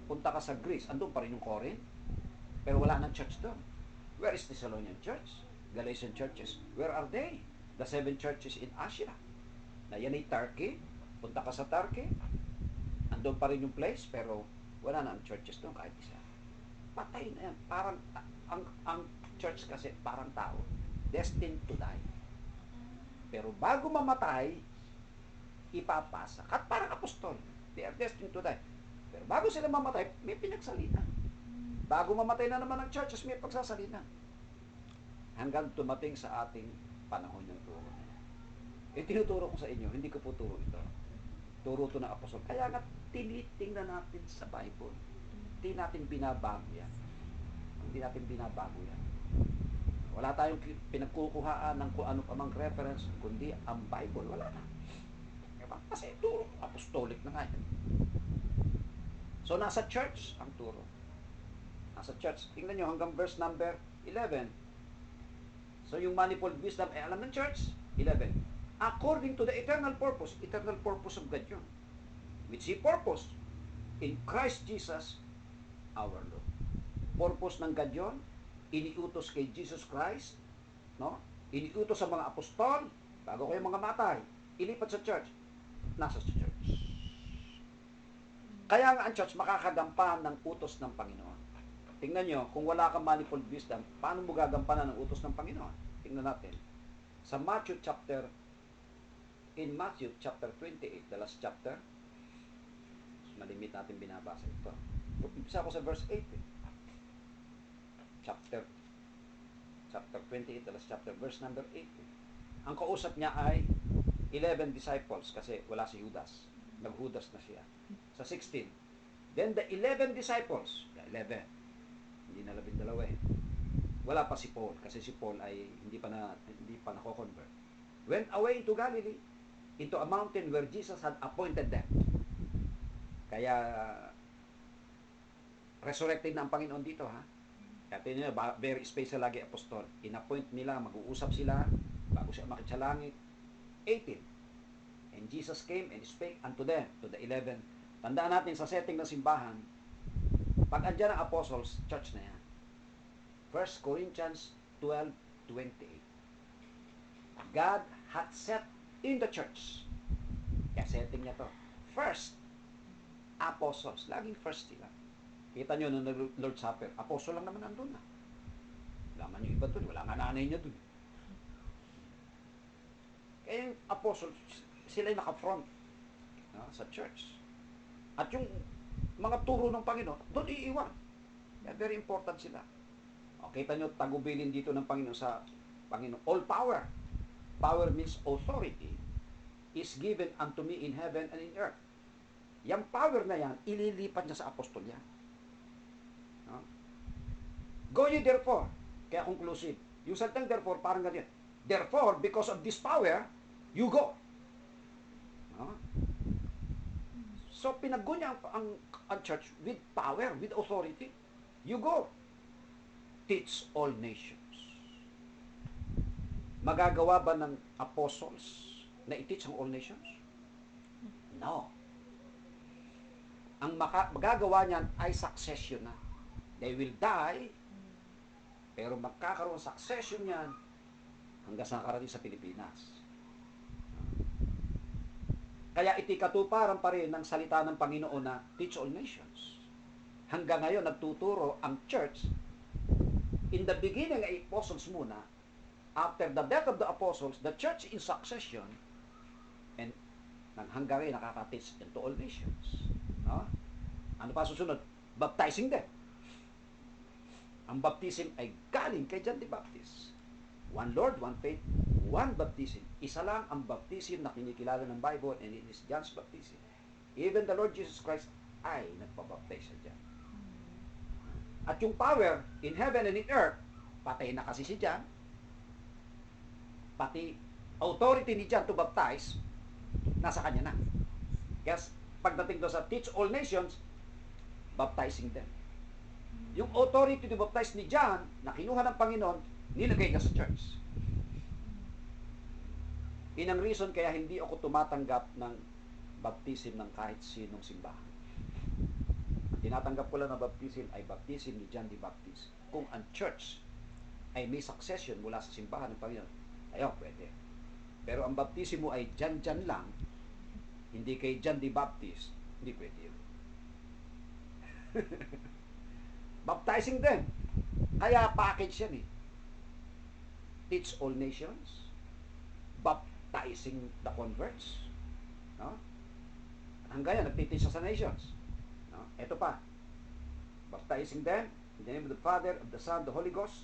S1: Punta ka sa Greece, andun pa rin yung Corinth, pero wala nang church doon. Where is Thessalonian Church? Galatian churches, where are they? The 7 churches in Asia. Na yan ay Turkey, Punta ka sa Turkey, andun pa rin yung place, pero wala na ang churches doon kahit isa. Patay na yan. Parang, ang church kasi parang tao. Destined to die. Pero bago mamatay, ipapasa. At parang apostol. They are destined to die. Pero bago sila mamatay, may pinagsalina. Bago mamatay na naman ang churches, may pagsasalina. Hanggang tumating sa ating panahon yung turo na yan. Tinuturo ko sa inyo, hindi ko po turo ito. Turo ito ng apostol. Kaya nga, tinitingnan natin sa Bible. Hindi natin binabago yan. Hindi natin binabago yan. Wala tayong pinagkukuhaan ng kung ano pa mang reference, kundi ang Bible, wala na. Diba? Kasi turo, apostolic na nga yan. So, nasa church ang turo. Nasa church. Tingnan nyo hanggang verse number 11. So, yung manifold wisdom, alam ng church, 11. According to the eternal purpose of God yun. Which He purpose in Christ Jesus, our Lord. Purpose ng God yun, iniutos kay Jesus Christ, no? Iniutos sa mga apostol, bago kayo mga matay, ilipat sa church, nasa church. Kaya nga ang church makakagampan ng utos ng Panginoon. Tingnan nyo, kung wala kang manifold wisdom, paano mo gagampanan ng utos ng Panginoon? Tingnan natin. Sa Matthew chapter 28, the last chapter, malimit natin binabasa ito. Umpisa ko sa verse 8. Chapter 28, the last chapter, verse number 8. Ang kausap niya ay 11 disciples kasi wala si Judas. Naghudas na siya. Sa 16. Then the 11 disciples, 11, hindi na 12 eh. Wala pa si Paul kasi si Paul ay hindi pa nako-convert. Went away into Galilee, into a mountain where Jesus had appointed them. Kaya resurrected na ang Panginoon dito, ha. Kaya tingnan nyo, very special lagi apostol. In-appoint nila, mag-uusap sila bago siya makit sa langit. 18. And Jesus came and spake unto them, to the 11. Tandaan natin sa setting ng simbahan, pag andyan ang apostles, church na yan. 1 Corinthians 12:28. God hath set in the church. Kaya setting niya to. First, apostles. Laging first sila. Kita nyo nung Lord's Supper, apostol lang naman nandun na. Wala man yung iba dun. Wala nga nanay niya dun. Kaya yung apostles, sila yung naka-front, no, sa church. At yung mga turo ng Panginoon, doon iiwan. Kaya very important sila. O, kita nyo, tagubilin dito ng Panginoon sa Panginoon. All power. Power means authority is given unto me in heaven and in earth. Yung power na yan, ililipat niya sa apostol yan. No? Go ye therefore. Kaya conclusive. Yung salitang therefore, parang ganyan. Therefore, because of this power, you go. No? So, pinag-go niya ang church with power, with authority. You go. Teach all nations. Magagawa ba ng apostles na i-teach ang all nations? No. Ang magagawa niyan ay succession na. They will die, pero magkakaroon succession niyan hanggang sa nakarating sa Pilipinas. Kaya itikatuparan pa rin ng salita ng Panginoon na teach all nations. Hanggang ngayon, nagtuturo ang church. In the beginning ay apostles muna. After the death of the apostles, the church in succession, and hanggang ngayon nakaka-teach into all nations. No? Ano pa susunod? Baptizing them. Ang baptism ay galing kay John the Baptist. One Lord, one faith, one baptism. Isa lang ang baptism na kinikilala ng Bible, and it is John's baptism. Even the Lord Jesus Christ ay nagpabaptize sa John. At yung power in heaven and in earth, patay na kasi si John. Pati authority ni John to baptize, nasa kanya na. Kaya pagdating doon sa teach all nations, baptizing them. Yung authority to baptize ni John, na kinuha ng Panginoon, nilagay niya sa church. Yun ang reason kaya hindi ako tumatanggap ng baptism ng kahit sinong simbahan. Ang tinatanggap ko lang na baptism ay baptism ni John the Baptist. Kung ang church ay may succession mula sa simbahan ng Panginoon, ayaw, pwede. Pero ang baptism mo ay dyan lang, Hindi kay John the Baptist. Hindi pwede yun. Baptizing them. Kaya package yan eh. Teach all nations. Baptizing the converts. No? Hanggang yan, nagtiteach sa nations. No? Ito pa. Baptizing them in the name of the Father, of the Son, the Holy Ghost.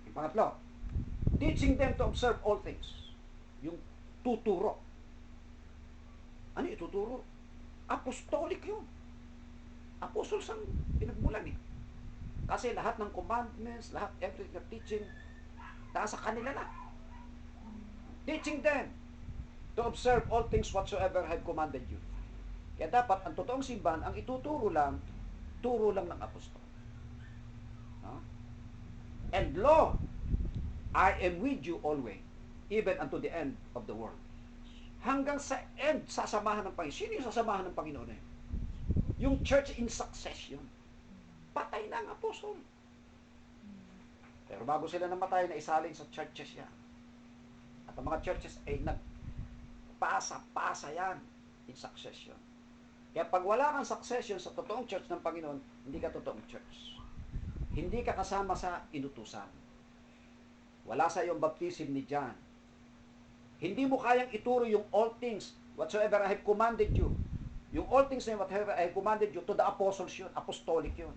S1: Yung pangatlo, teaching them to observe all things. Yung tuturo. Ano yung tuturo? Apostolic yun. Apostles ang pinagmulan eh. Kasi lahat ng commandments, lahat, everything na teaching, nasa kanila na. Teaching them to observe all things whatsoever I have commanded you. Kaya dapat, ang totoong simbahan, ang ituturo lang, turo lang ng apostol. No? And lo, I am with you always, even unto the end of the world. Hanggang sa end, sasamahan ng Panginoon. Sino yung sasamahan ng Panginoon eh? Yung church in succession. Patay na ang apostol. Pero bago sila namatay, na isalin sa churches yan. At ang mga churches ay nagpasa-pasa yan in succession. Kaya pag wala kang succession sa totoong church ng Panginoon, hindi ka totoong church. Hindi ka kasama sa inutusan. Wala sa iyong baptism ni John. Hindi mo kayang ituro yung all things whatsoever I have commanded you. Yung all things na whatever I have commanded you to the apostles yun, apostolic yun.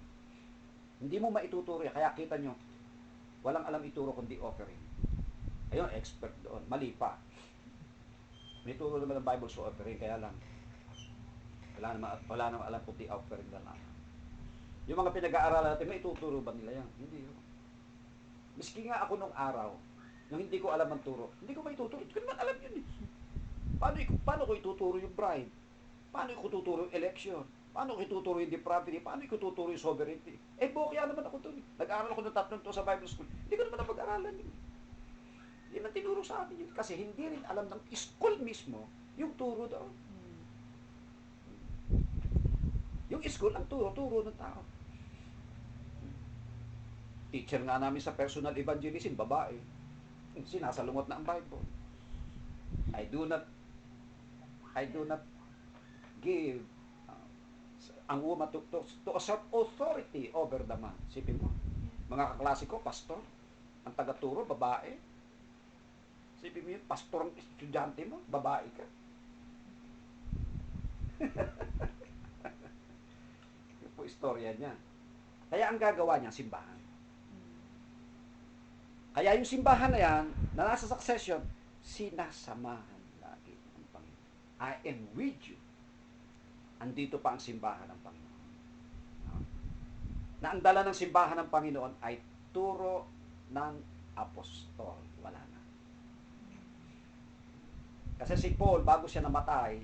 S1: Hindi mo maituturo yan. Kaya kita nyo, walang alam ituro kundi offering. Ayun, expert doon. Mali pa. May turo naman ng Bible sa offering, kaya lang wala naman alam kundi offering na lang. Yung mga pinag-aaralan natin, may ituturo ba nila yan? Hindi yun. Miski nga ako nung araw, nung hindi ko alam ang turo, hindi ko maituturo. Hindi ko naman alam yun eh. Paano ko ituturo yung bride? Paano ko ituturo yung election? Paano ko ituturo yung depravity? Paano ko ituturo yung sovereignty? Eh, bokya naman ako doon. Nag-aaral ako ng 3 to sa Bible School. Hindi ko naman napag-aralan yun. Yan ang tinuro sa atin yun. Kasi hindi rin alam ng school mismo yung turo doon. Yung school ang turo ng tao. Teacher nga namin sa personal evangelism, babae. Sinasalungot na ang Bible. I do not give ang woman to assert authority over the man. Sipin mo, mga kaklase ko, pastor, ang tagaturo, babae. Sipin mo yun, pastor ang estudyante mo, babae ka. Yung po istorya niya. Kaya ang gagawa niya, simbahan. Kaya yung simbahan na yan, na nasa succession, sinasamahan lagi ng Panginoon. I am with you. Andito pa ang simbahan ng Panginoon. Na ang dala ng simbahan ng Panginoon ay turo ng apostol. Wala na. Kasi si Paul, bago siya namatay,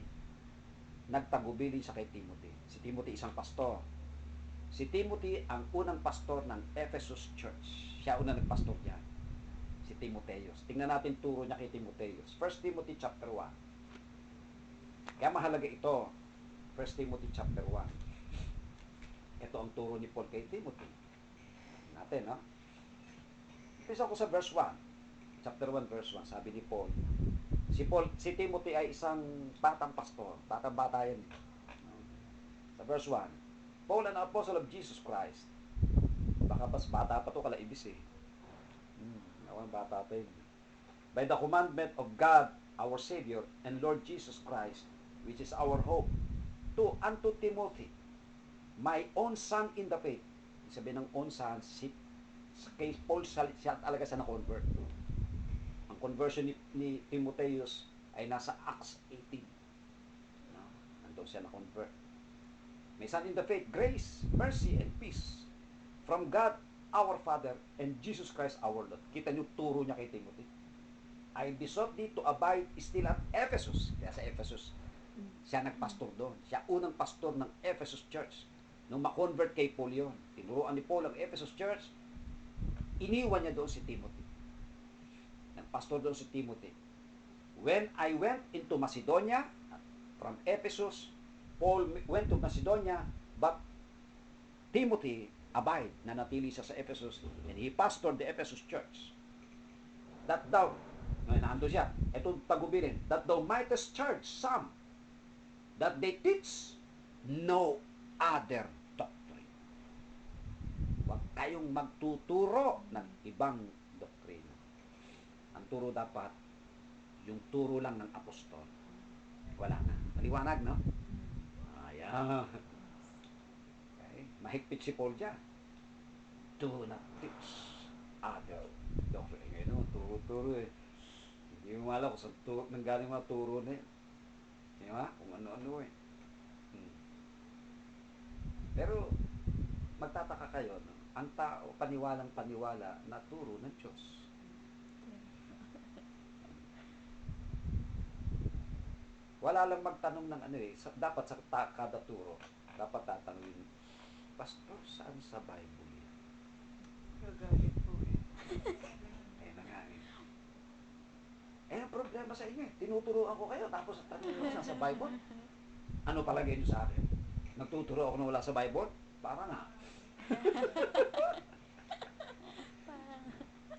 S1: nagtagubilin siya kay Timothy. Si Timothy isang pastor. Si Timothy ang unang pastor ng Ephesus Church. Siya unang nagpastor niya. Si Timotheus. Tingnan natin turo niya kay Timotheus. 1 Timothy chapter 1. Kaya mahalaga ito. 1 Timothy chapter 1. Ito ang turo ni Paul kay Timothy. Natin, no? Umpisa ko sa verse 1. Chapter 1, verse 1. Sabi ni Paul. Si Timothy ay isang batang pastor. Batang-bata yan. Sa verse 1. Paul, an apostle of Jesus Christ. Baka mas bata pa to kalaibis eh. Nawang bata pa yun. By the commandment of God, our Savior, and Lord Jesus Christ, which is our hope, unto Timothy, my own son in the faith. Sabi ng own son, kay Paul siya talaga siya na-convert. Ang conversion ni Timotheus ay nasa Acts 18. No? Nandun siya na-convert. My son in the faith, grace, mercy, and peace from God, our Father, and Jesus Christ, our Lord. Kita niyo turo niya kay Timothy. I besought thee to abide still at Ephesus. Kaya sa Ephesus, siya nagpastor doon. Siya unang pastor ng Ephesus Church. Nung ma-convert kay Paul yun, tinuruan ni Paul ang Ephesus Church, iniwan niya doon si Timothy. Nagpastor doon si Timothy. When I went into Macedonia, from Ephesus, Paul went to Macedonia, but Timothy abide, nanatili siya sa Ephesus, and he pastored the Ephesus Church. That thou, ngayon naando siya, itong tagubilin, that thou mightest charge some that they teach no other doctrine. Huwag kayong magtuturo ng ibang doktrina. Ang turo dapat, yung turo lang ng apostol. Wala na. Maliwanag, no? Ayan. Okay. Mahigpit si Paul dyan. Do not teach other doctrine. Ngayon, no? Turo-turo eh. Hindi mo alam kung saan turo, nanggaling mga turo na yun. Di ba? Kung ano-ano eh. Pero, magtataka kayo, no? Ang tao, paniwalang paniwala na turo ng Diyos. Wala lang magtanong ng ano eh. Dapat sa kada turo, dapat tatanungin, Pastor, saan sa Bible yan?
S2: Gagalit po eh.
S1: Eh, na nga eh. Eh, ang problema sa inyo eh. Tinuturoan ko kayo, tapos tanongin ko saan sa Bible. Ano palagay niyo sa akin? Nagtuturo ako na wala sa Bible? Para nga.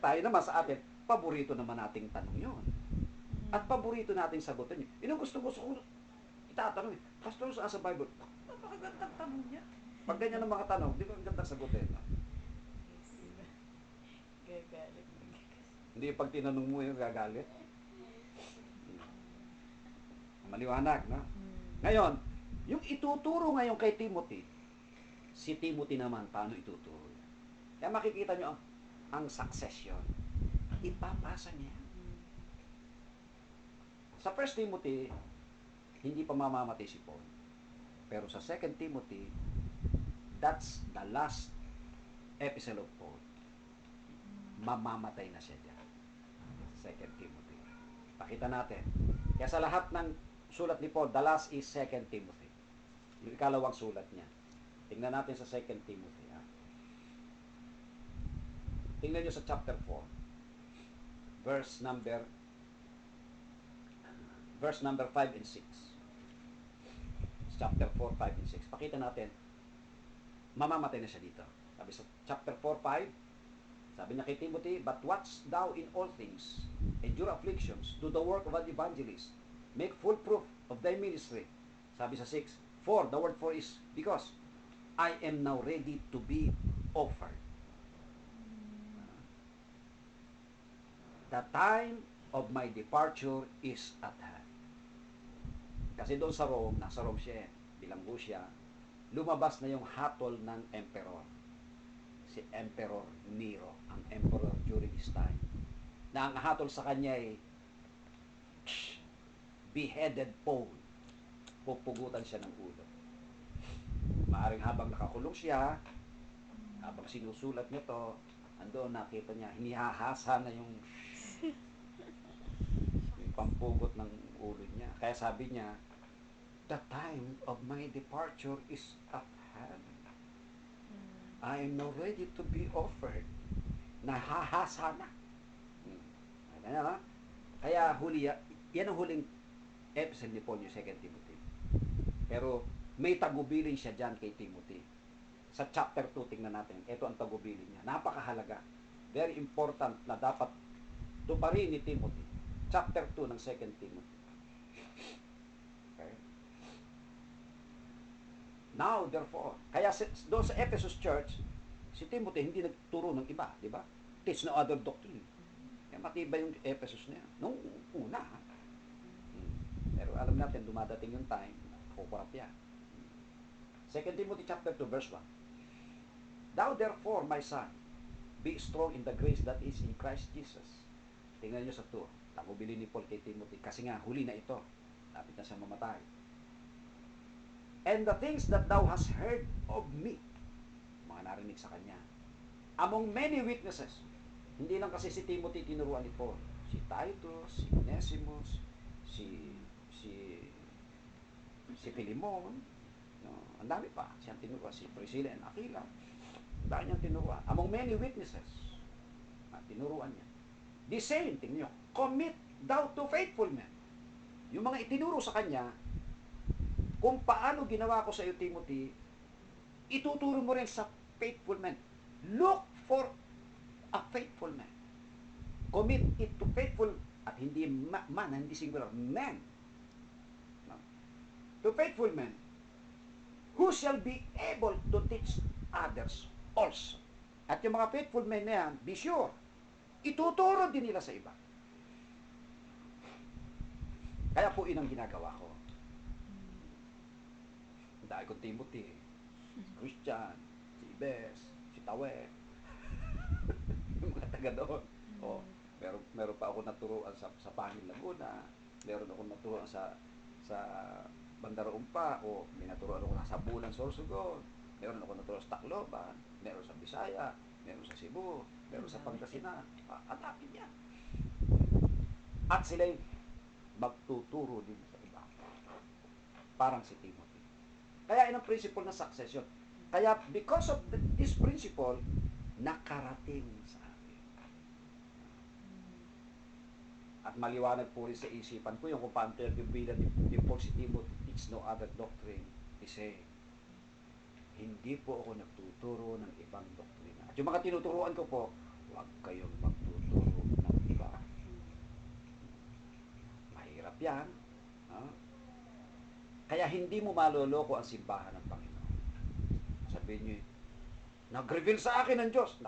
S1: Tayo naman sa atin, paborito naman nating tanong yun. At paborito nating sagutin yun. Yun ang gusto kong itatanong. Pastor, saan sa Bible? Napakagandang tanong niya. Pag ganyan ang mga tanong, di ba ang gandang sagutin?
S2: Gagalit.
S1: Hindi pag tinanong mo yung gagalit. Maliwanag, no? Ngayon, yung ituturo ngayon kay Timothy, si Timothy naman, paano ituturo? Kaya makikita nyo ang succession. Ipapasa niya. Sa 1 Timothy, hindi pa mamamatay si Paul. Pero sa 2 Timothy, that's the last epistle of Paul. Mamamatay na siya dyan. 2 Timothy. Pakita natin. Kaya sa lahat ng sulat ni Paul, the last is 2 Timothy. Yung ikalawang sulat niya. Tingnan natin sa 2 Timothy. Ha? Tingnan nyo sa chapter 4. Verse number 5 and 6. Chapter 4, 5 and 6. Pakita natin, mamamatay na siya dito. Sabi sa chapter 4, 5, sabi niya kay Timothy, but watch thou in all things, endure afflictions, do the work of an evangelist, make full proof of thy ministry. Sabi sa 6, for, the word for is, because I am now ready to be offered. The time of my departure is at hand. Kasi doon sa Rome, nasa Rome siya, bilanggo siya, lumabas na yung hatol ng emperor. Si Emperor Nero, ang emperor during his time. Na ang hatol sa kanya ay beheaded Paul. Pupugutan siya ng ulo. Maaring habang nakakulong siya, habang sinusulat niya to, andoon nakita niya, hinihahasa na yung pampugot ng ulo niya. Kaya sabi niya, the time of my departure is at hand. I am now ready to be offered. Nahahasa na. Kaya huli, yan ang huling episode ni Paul, yung 2 Timothy. Pero may tagubilin siya dyan kay Timothy. Sa chapter 2, tingnan natin. Ito ang tagubilin niya. Napakahalaga. Very important na dapat tuparin ni Timothy. Chapter 2 ng 2 Timothy. Okay. Now, therefore, kaya doon sa Ephesus Church, si Timothy hindi nagturo ng iba, di ba? Teach no other doctrine. Kaya matibay yung Ephesus niya. Nung una. Pero alam natin, dumadating yung time, kukurap yan. 2 Timothy chapter 2, verse 1. Thou therefore, my son, be strong in the grace that is in Christ Jesus. Tingnan nyo sa 2. Tagubili ni Paul kay Timothy kasi nga huli na ito. Lapit na siya mamatay. And the things that thou hast heard of me, mga narinig sa kanya, among many witnesses, hindi lang kasi si Timothy tinuruan ni Paul, si Titus, si Onesimus, si Philemon, no, ang dami pa siyang tinuruan, si Priscilla and Aquila, ang dami niyang tinuruan. Among many witnesses, tinuruan niya. The same thing niyo, commit thou to faithful men. Yung mga itinuro sa kanya, kung paano ginawa ko sa iyo, Timothy, ituturo mo rin sa faithful men. Look for a faithful man. Commit it to faithful, at hindi man, hindi singular, man. No? to faithful men, who shall be able to teach others also. At yung mga faithful men na yan, be sure, ituturo din nila sa iba. Kaya po yun ang ginagawa ko. Ang dahil ko Timothy, Christian, si Ibes, si Tawe, yung mga taga doon. O, meron pa ako naturuan sa Pangil Laguna, meron ako naturuan sa Bandarumpa, o may naturuan ako sa Bulan, Sorsogon, meron ako naturuan sa Tacloban, meron sa Bisaya, meron sa Cebu, meron sa Pangasinan. Hanapin niya. At sila'y magtuturo din sa iba. Parang si Timothy. Kaya yun ang principle na success yun. Kaya because of this principle, nakarating sa akin. At maliwanag po rin sa isipan ko yung kung paano yung bilang ni Paul si Timothy teach no other doctrine. Kasi hindi po ako nagtuturo ng ibang doktrina. At yung mga tinuturuan ko po, huwag kayong magtuturo ng iba. Mahirap yan. No? Kaya hindi mo maloloko ang simbahan ng Panginoon. Sabihin nyo, nag-reveal sa akin ng Diyos.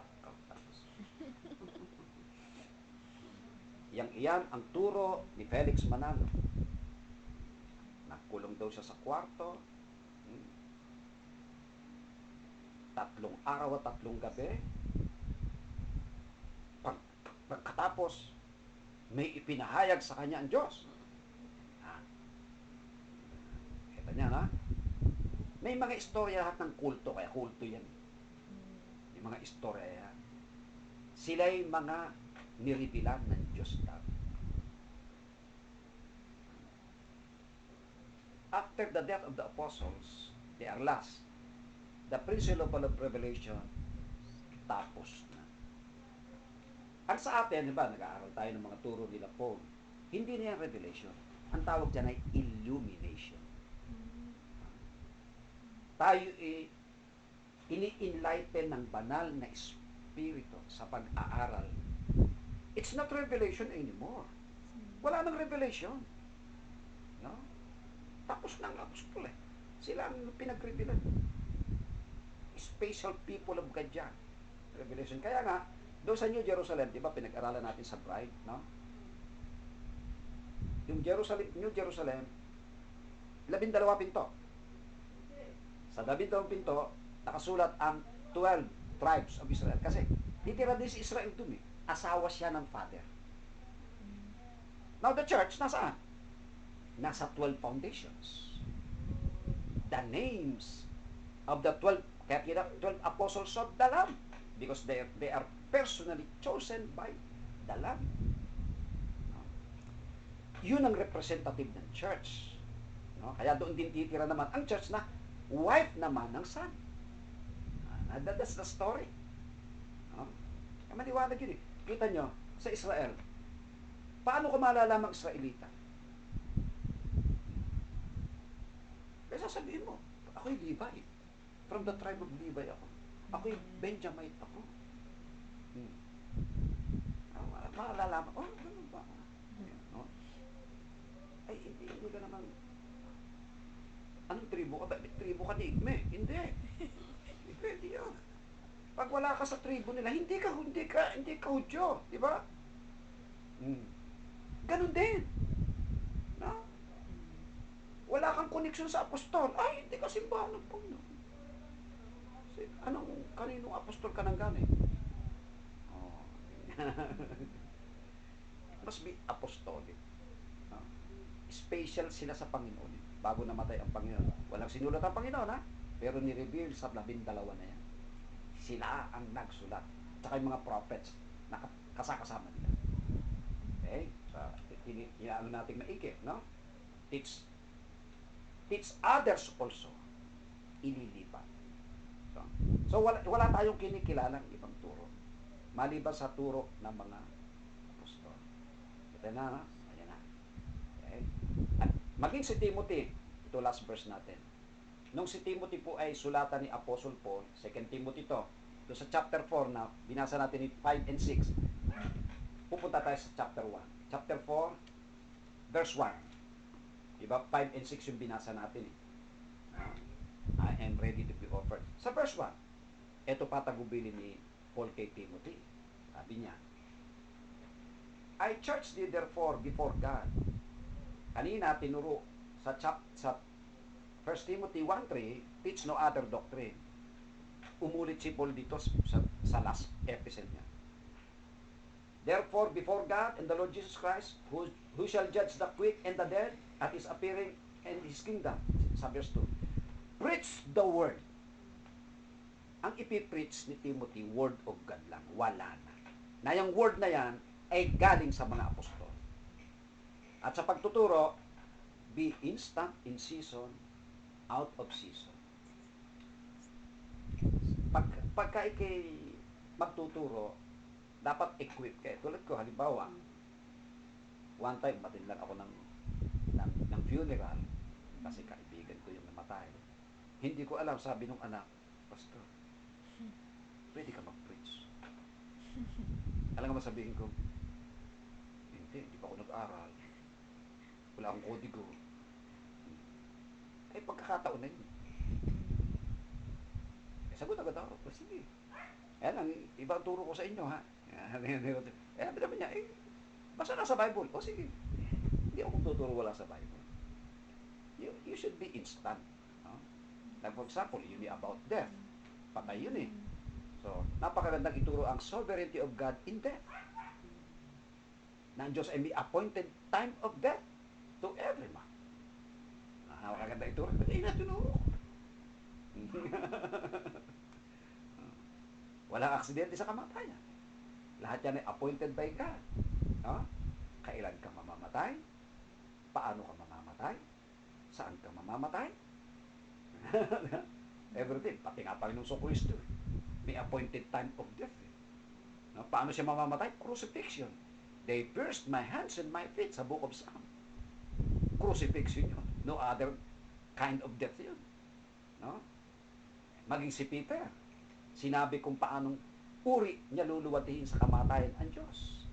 S1: Iyan ang turo ni Felix Manalo. Nagkulong daw siya sa kwarto. 3 araw at 3 gabi. Pagkatapos, may ipinahayag sa kanya ang Diyos. Kita niya, na? May mga istorya lahat ng kulto, kaya kulto yan. Yung mga istorya yan. Sila'y mga nirevealan ng Diyos daw. After the death of the apostles, they are last. The principle of revelation, tapos na. Ang sa atin, diba, nag-aaral tayo ng mga turo nila Paul, hindi na yan revelation. Ang tawag dyan ay illumination. Tayo ini-enlighten ng banal na espiritu sa pag-aaral. It's not revelation anymore. Wala nang revelation. No? Tapos ng apostol eh. Sila ang pinag-revealan. Special people of God yan. Revelation. Kaya nga, doon sa New Jerusalem, di ba, pinag-aralan natin sa bride, no? Yung New Jerusalem, 12 pinto. Sa 12 pinto, nakasulat ang 12 tribes of Israel. Kasi, titira din si Israel dun eh. Asawa siya ng father. Now, the church, nasaan? Nasa 12 foundations. The names of the 12, kaya 12 apostles of the Lamb. Because they are personally chosen by the Lamb. Yun ang representative ng church. No? Kaya doon din titira naman ang church na wife naman ng son. That's the story. No? Kaya maliwanag yun eh. Kita nyo, sa Israel, paano ko malalaman Israelita? Kaya sasabihin mo, ako'y Levi. From the tribe of Levi ako. Ako'y Benjamite ako. Malalaman, ganun ba? No? Ay, hindi ka naman, anong tribo ka? Tribo ka ni Igme? Hindi. Hindi pwede yan. Pag wala ka sa tribo nila, hindi ka Hudyo, di ba? Ganun din. No? Wala kang koneksyon sa apostol. Ay, hindi ka simbahan ng Panginoon. Kaninong apostol ka nang galing? Oh. Must be apostolic. No? Special sila sa Panginoon. Bago namatay ang Panginoon. Walang sinulat ang Panginoon, ha? Pero ni-reveal sa 12 na yan. Sila ang nagsulat. Tsaka yung mga prophets na kasakasama nila. Okay? So, inaano natin maigi, no? Teach others also. Ililipat. So wala tayong kinikilalang ibang turo. Maliban sa turo ng mga apostol. Ito na, no? Ayan na. Okay? At maging si Timothy, ito last verse natin. Nung si Timothy po ay sulatan ni Apostle Paul, 2 Timothy to, doon sa chapter 4 na binasa natin ni 5 and 6, pupunta tayo sa chapter 1. Chapter 4, verse 1. Diba? 5 and 6 yung binasa natin eh. I am ready to be offered. Sa verse 1, ito patagubili ni Paul kay Timothy. Sabi niya, I charge thee therefore before God. Kanina, tinuro sa 1 Timothy 1:3, teach no other doctrine. Umulit si Paul dito sa last episode niya. Therefore, before God and the Lord Jesus Christ, who shall judge the quick and the dead at His appearing and His kingdom, sa verse 2, preach the word. Ang ipipreach ni Timothy, word of God lang, wala na. Na yung word na yan ay galing sa mga apostol. At sa pagtuturo, be instant, in season, out of season. Pagka ikay magtuturo, dapat equip kayo. Tulad ko, halimbawa, one time, matin lang ako ng funeral kasi kaibigan ko yung namatay. Hindi ko alam, sabi nung anak, Pastor, pwede ka mag-preach. Alam nga sabihin ko, hindi pa ako nag-aral. Wala akong kodigo. Eh, pagkakataon na yun. Eh, sagot agad ako, sige. Ayan ang ibang turo ko sa inyo, ha? Eh, sabi niya, basta nasa Bible. O sige, hindi ako tuturo wala sa Bible. You should be instant. No? Like for example, yun about death. Patay yun eh. So, napakagandang ituro ang sovereignty of God in death. Na ang Diyos ay may appointed time of death to every man. Napakagandang ituro. Ba't yun na tinuro? Walang aksidente sa kamatayan. Lahat yan ay appointed by God. No? Kailan ka mamamatay? Paano ka mamamatay? Saan ka mamamatay? Everything. Pati nga Panginoong Kristo. May appointed time of death. No? Paano siya mamamatay? Crucifixion. They pierced my hands and my feet sa book of Psalm. Crucifixion yun. No other kind of death yun. No? Maging si Peter, sinabi kung paanong uri niya luluwatihin sa kamatayan ang Diyos.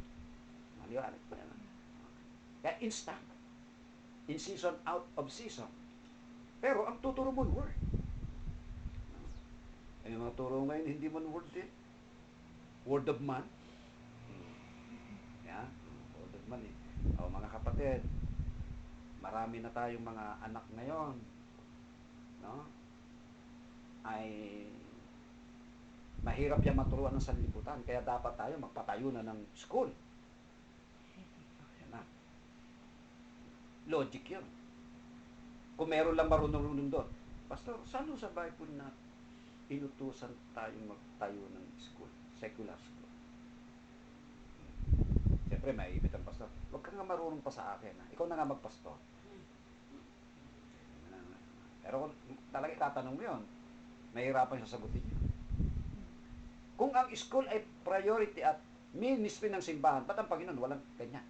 S1: Maliwanag po yan. Kaya instant. In season, out of season. Pero ang tuturo mo, word. Ay, mga turo ngayon, hindi man word eh. Word of man. Yeah? Word of man eh. O mga kapatid, marami na tayong mga anak ngayon. No? Ay mahirap yan maturuan ng sanlibutan. Kaya dapat tayo magpatayo na ng school. Yan na. Logic yun. Kung meron lang marunong-runong doon. Pastor, saan sa Bible na inutusan tayong magtayo ng school? Secular school. Siyempre, may ibig ang pastor. Huwag ka nga marunong pa sa akin. Ha? Ikaw na nga magpastor. Pero kung talaga itatanong mo yun, mahirapan siya sagutin yun. Kung ang school ay priority at ministry ng simbahan, ba't ang Panginoon walang ganyan?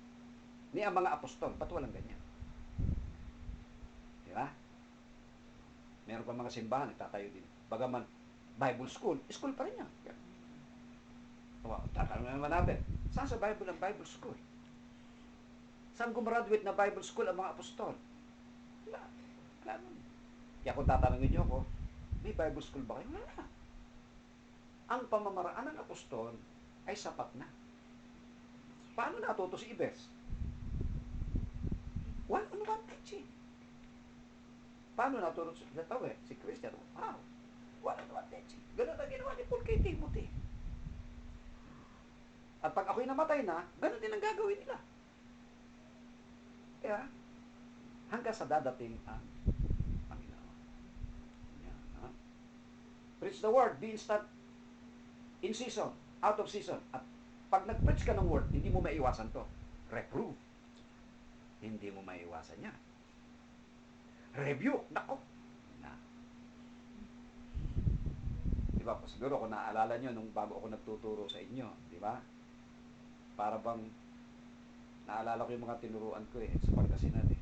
S1: Ni ang mga apostol, ba't walang ganyan? Di ba? Meron pa mga simbahan, itatayo din. Bagaman, Bible school, school pa rin yan. Tatanong naman natin, saan sa Bible ang Bible school? Saan gumraduate na Bible school ang mga apostol? Wala. Wala nun. Kaya kung tatanungin niyo ako, may Bible school ba kayo? Wala. Ang pamamaraan ng apostol ay sapat na. Paano natuto si Ibes? One-on-one teaching. Paano natuto si Latawe, si Christian? Wow. One-on-one teaching. Ganun ang ginawa ni Paul kay Timothy. At pag ako'y namatay na, ganun din ang gagawin nila. Kaya, hanggang sa dadating ang Panginoon. Yan, ha? Preach the word, be instant, in season, out of season. At pag nag-preach ka ng word, hindi mo maiwasan to. Reprove. Hindi mo maiwasan yan. Review. Nako. Na. Diba? Siguro kung naaalala nyo nung bago ako nagtuturo sa inyo, di ba? Para bang naalala ko yung mga tinuruan ko sa Pangasinan eh.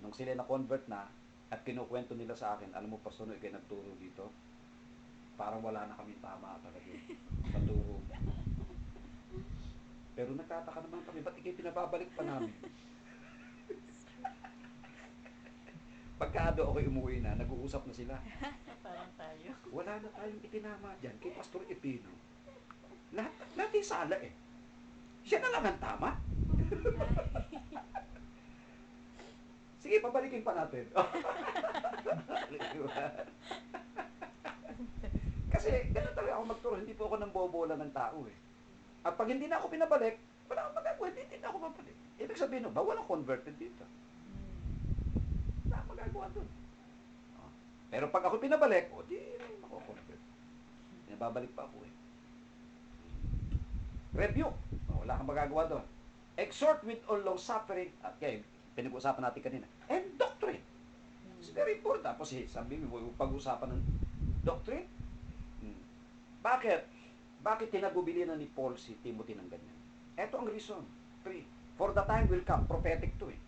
S1: Nung sila na-convert na at kinukwento nila sa akin, alam mo, Pastor, kayo nagturo dito, parang wala na kami tama talaga sa turo. Pero nagtataka naman kami, ba't ikay pinababalik pa namin? Pagkaado ako'y umuwi na, nag-uusap na sila.
S2: Parang tayo.
S1: Wala na tayong itinama dyan kay Pastor Epino. Lahat yung sala eh. Siya na lang ang tama. Sige, pabalikin pa natin. Kasi ganun talaga ako magturo, hindi po ako nang bobola ng tao eh. At pag hindi na ako pinabalik, wala akong magagawa, hindi na ako mabalik. Ibig sabihin, ba, walang converted dito. Wala akong magagawa dun. Oh. Pero pag ako pinabalik, di mako-convert. Nababalik pa ako eh. Rebuke. Oh, wala kang magagawa doon. Exhort with all long suffering. At kaya, pinag-uusapan natin kanina. And doctrine. It's very important. Tapos sabi mo, pag-uusapan ng doctrine. Bakit? Bakit tinagubilinan ni Paul si Timothy ng ganyan? Ito ang reason. 3. For the time will come. Prophetic to eh.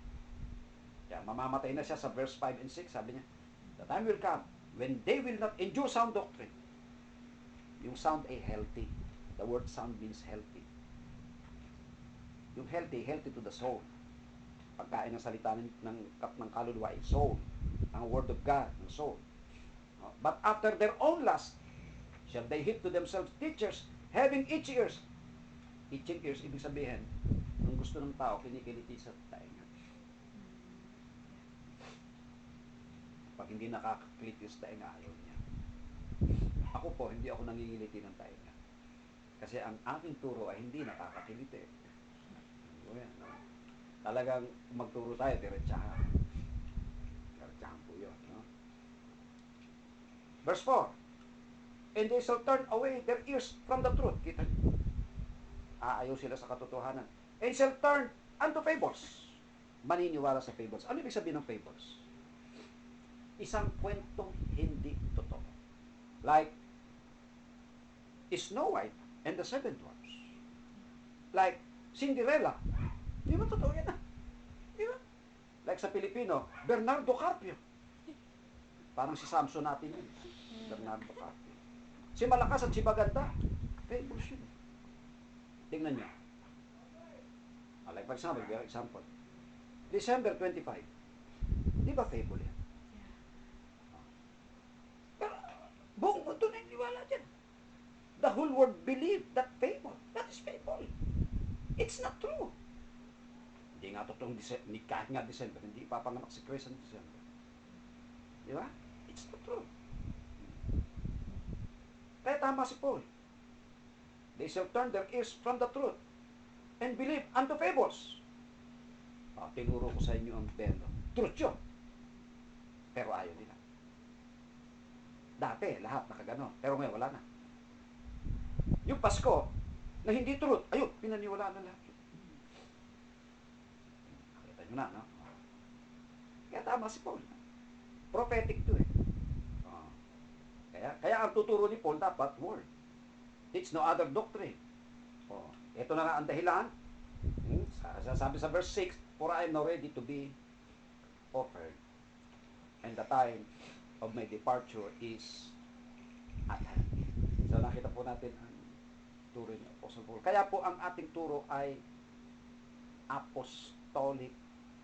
S1: Kaya mamamatay na siya sa verse 5 and 6. Sabi niya, the time will come when they will not endure sound doctrine. Yung sound ay healthy. The word sound means healthy. Yung healthy to the soul. Pagkain ng salita ng kaluluwa ay soul. Ang word of God, ng soul. But after their own lust, shall they heap to themselves teachers, having itchy ears. Itching ears, ibig sabihin, ang gusto ng tao, kinikiliti sa tainga. Pag hindi nakakakiliti sa tainga, ayaw niya. Ako po, hindi ako nangingiliti ng tainga. Kasi ang aking turo ay hindi nakakakiliti. Talagang magturo tayo, diretsahan. Diretsahan po yun. No? Verse 4. And they shall turn away their ears from the truth. Kita niyo? Aayaw sila sa katotohanan. And shall turn unto fables. Maniniwala sa fables. Ano ibig sabihin ng fables? Isang kwentong hindi totoo. Like, Snow White and the Seven Dwarfs. Like, Cinderella. Di ba totoo yan ah? Di ba? Like sa Pilipino, Bernardo Carpio. Parang si Samson natin yun. Bernardo Carpio. Si Malakas at si Maganda, fables yun. Tingnan nyo. Like for example, December 25. Di ba fable yan? Pero buong mundo na iniwala dyan. The whole world believe that fable. That is fable. It's not true. Hindi nga totoong kahit nga December, hindi ipapanganak si Christ ng December. Di ba? It's not true. Kaya tama si Paul. They shall turn their ears from the truth and believe unto fables. Tinuro ko sa inyo ang bendo. Truth yun. Pero ayaw nila. Dati, lahat nakagano. Pero ngayon, wala na. Yung Pasko, na hindi truth, ayun, pinaniwalaan na lahat. Nakita nyo na, no? Kaya tama si Paul. Prophetic to eh. Kaya ang tuturo ni Paul dapat word. Teach no other doctrine. Ito na nga ang dahilan. Sabi sa verse 6, for I am now ready to be offered, and the time of my departure is at hand. So nakita po natin ang turo ni Apostle Paul. Kaya po ang ating turo ay apostolic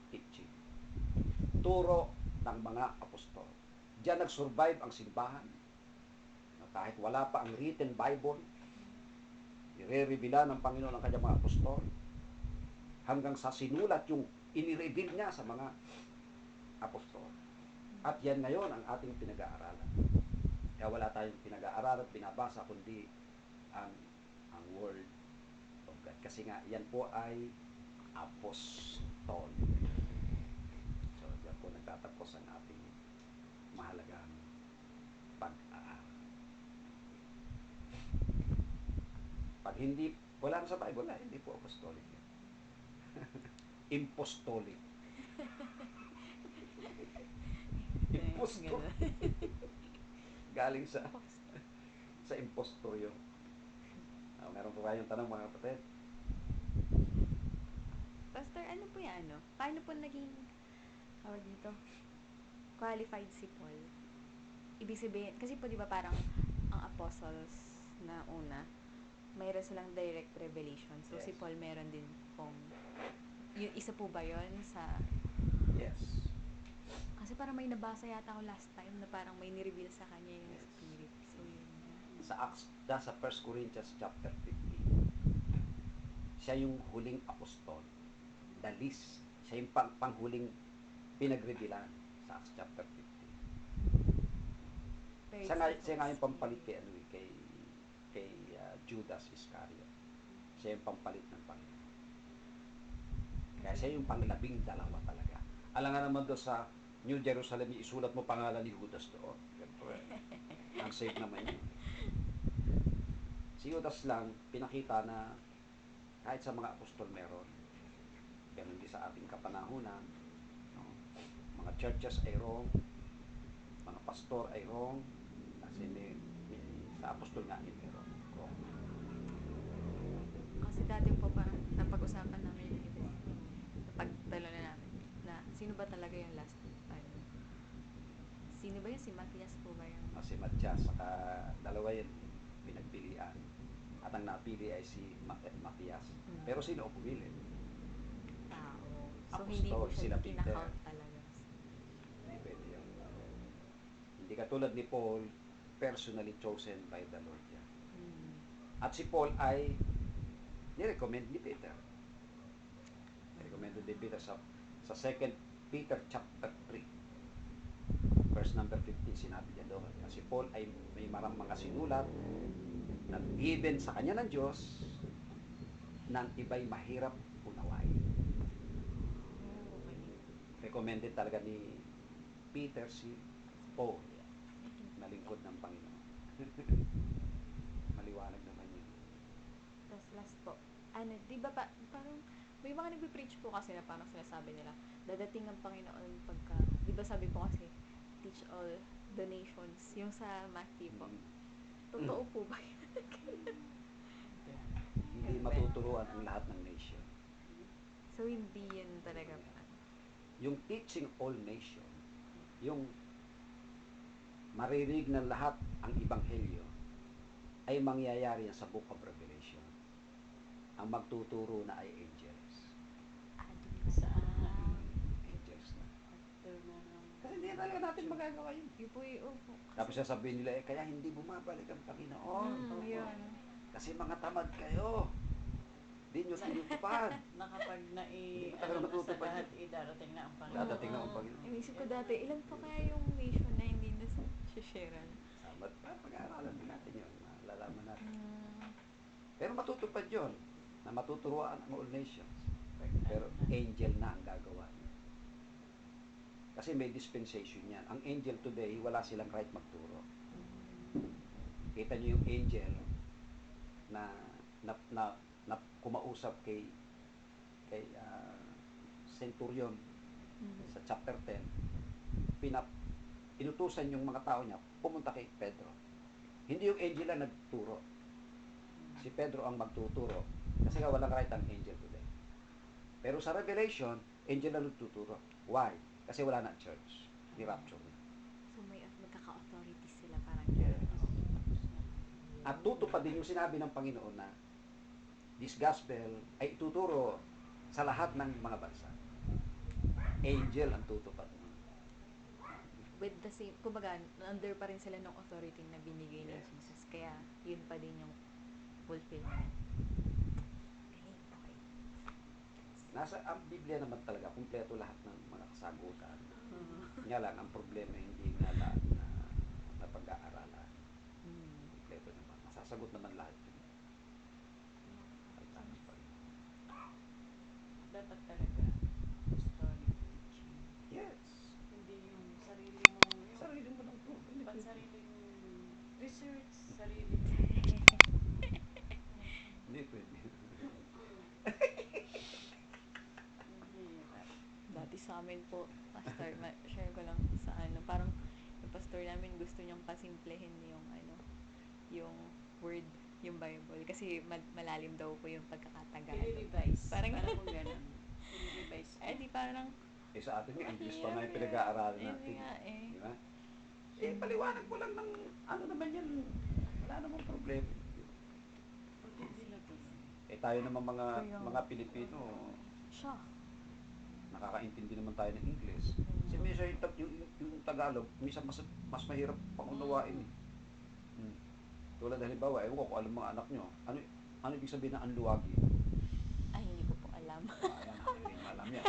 S1: teaching. Turo ng mga apostol. Diyan nag-survive ang simbahan. Kahit wala pa ang written Bible, i-reveala ng Panginoon ang kanyang mga apostol hanggang sa sinulat yung inireveal niya sa mga apostol. At yan ngayon ang ating pinag-aaralan. Kaya wala tayong pinag-aaralan, binabasa, kundi ang Word of God. Kasi nga, yan po ay apostol. So, yan po nagtatapos ang ating mahalagang pag-aaral. Pag hindi, wala na sa Bible, hindi po apostolic yan. Impostolic. Impostor. Galing sa impostor yun. Meron po kayong tanong mga kapatid?
S3: Pastor, ano po yan, ano? Paano po naging, dito, qualified si Paul? Ibig sabihin, kasi po di ba parang ang apostles na una, mayroon silang direct revelation. So,
S1: Yes.
S3: si Paul meron din pong, isa po ba yon sa,
S1: Yes.
S3: Kasi parang may nabasa yata ako last time na parang may nireveal sa kanya yung
S1: Yes.
S3: spirit. So, yun.
S1: Sa Acts, sa 1 Corinthians chapter 15, siya yung huling apostol, the least. Siya yung panghuling pinagrevealan sa Acts chapter 15.
S3: Pero
S1: Siya
S3: it's
S1: nga,
S3: the
S1: siya nga yung
S3: Holy
S1: pampalit kay,
S3: Spirit.
S1: kay Judas Iscariot. Siya yung pampalit ng Panginoon. Kaya siya yung panglabing dalawa talaga. Alam nga naman doon sa New Jerusalem, isulat mo pangalan ni Judas doon. Siyempre, ang safe naman yun. Si Judas lang, pinakita na kahit sa mga apostol meron, ganun din sa ating kapanahunan, no? Mga churches ay wrong, mga pastor ay wrong, kasi sa apostol nga ay meron wrong.
S3: Kasi dati po parang napag-usapan namin yung iba. Napagtalo na namin na sino ba talaga yung last ano? Sino ba yun? Si Matias po ba yung
S1: Si Matias, saka dalawa yun, pinagpilian. At ang napili ay si Matias. Pero sino ang pumili?
S3: tao? So,
S1: Apostol,
S3: hindi po siya
S1: sila Peter.
S3: kinakount talaga.
S1: Hindi pwede yun. Hindi katulad ni Paul, personally chosen by the Lord yan. At si Paul ay nirecommend ni Peter. Recommended ni Peter sa 2 Peter chapter 3. Verse number 15, sinabi niya doon. Si Paul ay may marang mga sinulat na given sa kanya ng Diyos ng iba'y mahirap unawain. Recommended talaga ni Peter si Paul na lingkod ng Panginoon. Maliwanag naman yun.
S3: Tapos last po, ano, di ba parang may mga nagpe-preach po kasi na parang sinasabi nila, dadating ang Panginoon pagka, di ba sabi po kasi, teach all the nations, yung sa Matthew po. Totoo po ba yun?
S1: Hindi matuturuan ang lahat ng nation.
S3: So, hindi yun talaga pa.
S1: Yung teaching all nation, yung maririnig ng lahat ang ebanghelyo, ay mangyayari yan sa Book of Revelation. Ang magtuturo na ay angels.
S2: Saan na?
S1: Angels na.
S2: After na ng...
S1: Kasi hindi talaga natin magagawa yun.
S3: Yun po yung,
S1: Tapos sasabihin nila, kaya hindi bumabalik ang Panginoon.
S3: yun.
S1: Kasi mga tamad kayo. Di nyo tinutupad.
S2: Nakapag
S1: Hindi pa talaga
S2: ano na sa
S1: matutupad
S2: lahat,
S1: yun.
S2: darating na ang Panginoon.
S1: Dadating na ang Panginoon.
S3: Inisip ko dati, ilan pa kaya yung nation na hindi na sharean?
S1: Sabat pa, pag-aaralan din natin yun. Malalaman natin. Pero matutupad yun, na matuturuan ang all nations. Pero angel na ang gagawa niya. Kasi may dispensation yan. Ang angel today, wala silang right magturo. Kita niyo yung angel na kumausap kay Centurion sa chapter 10. Inutusan yung mga tao niya, pumunta kay Pedro. Hindi yung angel ang nagturo. Si Pedro ang magtuturo. Kasi nga walang right ang angel today. Pero sa Revelation, angel ang nagtuturo. Why? Kasi wala na church. Ni-rapture na.
S3: So, may magkaka-authority sila parang
S1: Yes. At tutupad din yung sinabi ng Panginoon na this gospel ay ituturo sa lahat ng mga bansa. Angel ang tutupad mo.
S3: with the same, kumbaga, under pa rin sila ng authority na binigay ni
S1: Yes.
S3: Jesus. Kaya, yun pa din yung fulfillment. Okay.
S1: Ang Biblia naman talaga, kumpleto lahat ng mga kasagutan. Nga lang, ang problema hindi nga lahat na pag-aaralan. Kumpleto naman. Masasagot naman lahat yun. Kailangan pa rin.
S2: Dapat talaga historic teaching.
S1: Yes.
S2: Hindi yung sarili mo, yung
S1: Sarili mo lang po.
S2: pansariling research, sariling
S1: Hindi pwede.
S2: hirap.
S3: Dati sa amin po, pastor, share ko lang sa ano, parang yung pastor namin gusto niyang pasimplehin yung ano, yung word, yung Bible. Kasi malalim daw po yung pagkakatagalog.
S2: I-revise.
S3: Parang-
S2: Parang kung ganun. I-revise mo.
S3: Eh di parang,
S1: Sa atin nga, English pa
S3: mahirap
S1: nga yung
S3: yun.
S1: pinag-aaralan
S3: Hindi
S1: natin.
S3: nga eh.
S1: Di ba? Paliwanag mo lang ng ano naman yan. Wala namang problema.
S2: Pag hindi na tuloy.
S1: Tayo naman
S3: Kaya-
S1: mga Pilipino,
S3: Siya.
S1: nakakaintindi naman tayo ng English. Kasi minsan yung Tagalog, minsan mas mahirap pangunawain eh. Hmm. Tulad halimbawa, ewan ko kung alam mga anak nyo, ano ibig sabihin ng anluwagi?
S3: Ay, hindi ko po alam.
S1: Ayan, hindi mo alam yan.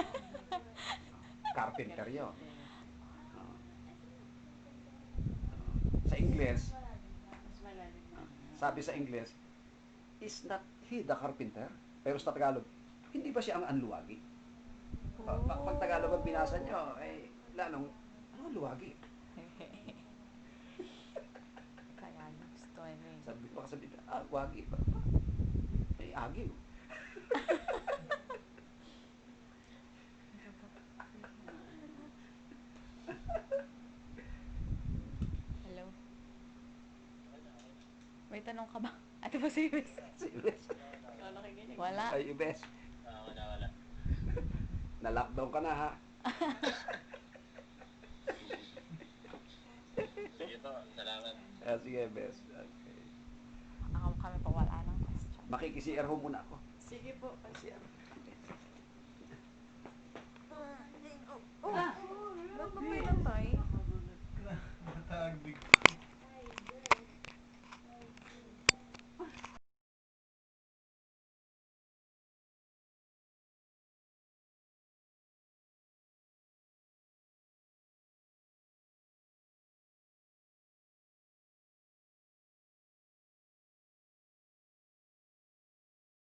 S1: Carpenter yun. Ah. Sa Ingles,
S2: Mas malalim na.
S1: sabi sa Ingles, is not he the carpenter? Pero sa Tagalog, hindi ba siya ang anluwagi? Pag Tagalog ang binasa nyo, eh, lalong, ano ang luwagi?
S3: Kaya gusto ano eh.
S1: Sabi ko kasabi, wagi pa. Eh, agiw.
S3: Hello? May tanong ka ba? Ano ba si Ibes?
S1: Si Ibes.
S2: Ikaw nakikinig.
S3: Wala.
S1: Ay, Ibes.
S4: Wala.
S1: Na-lockdown ka na ha.
S4: Sige po, salamat.
S1: Sige, Ibes. Okay.
S3: Ako kami pa wala ng question.
S1: Makikisi-air ho muna ako.
S2: Sige po.
S1: CR.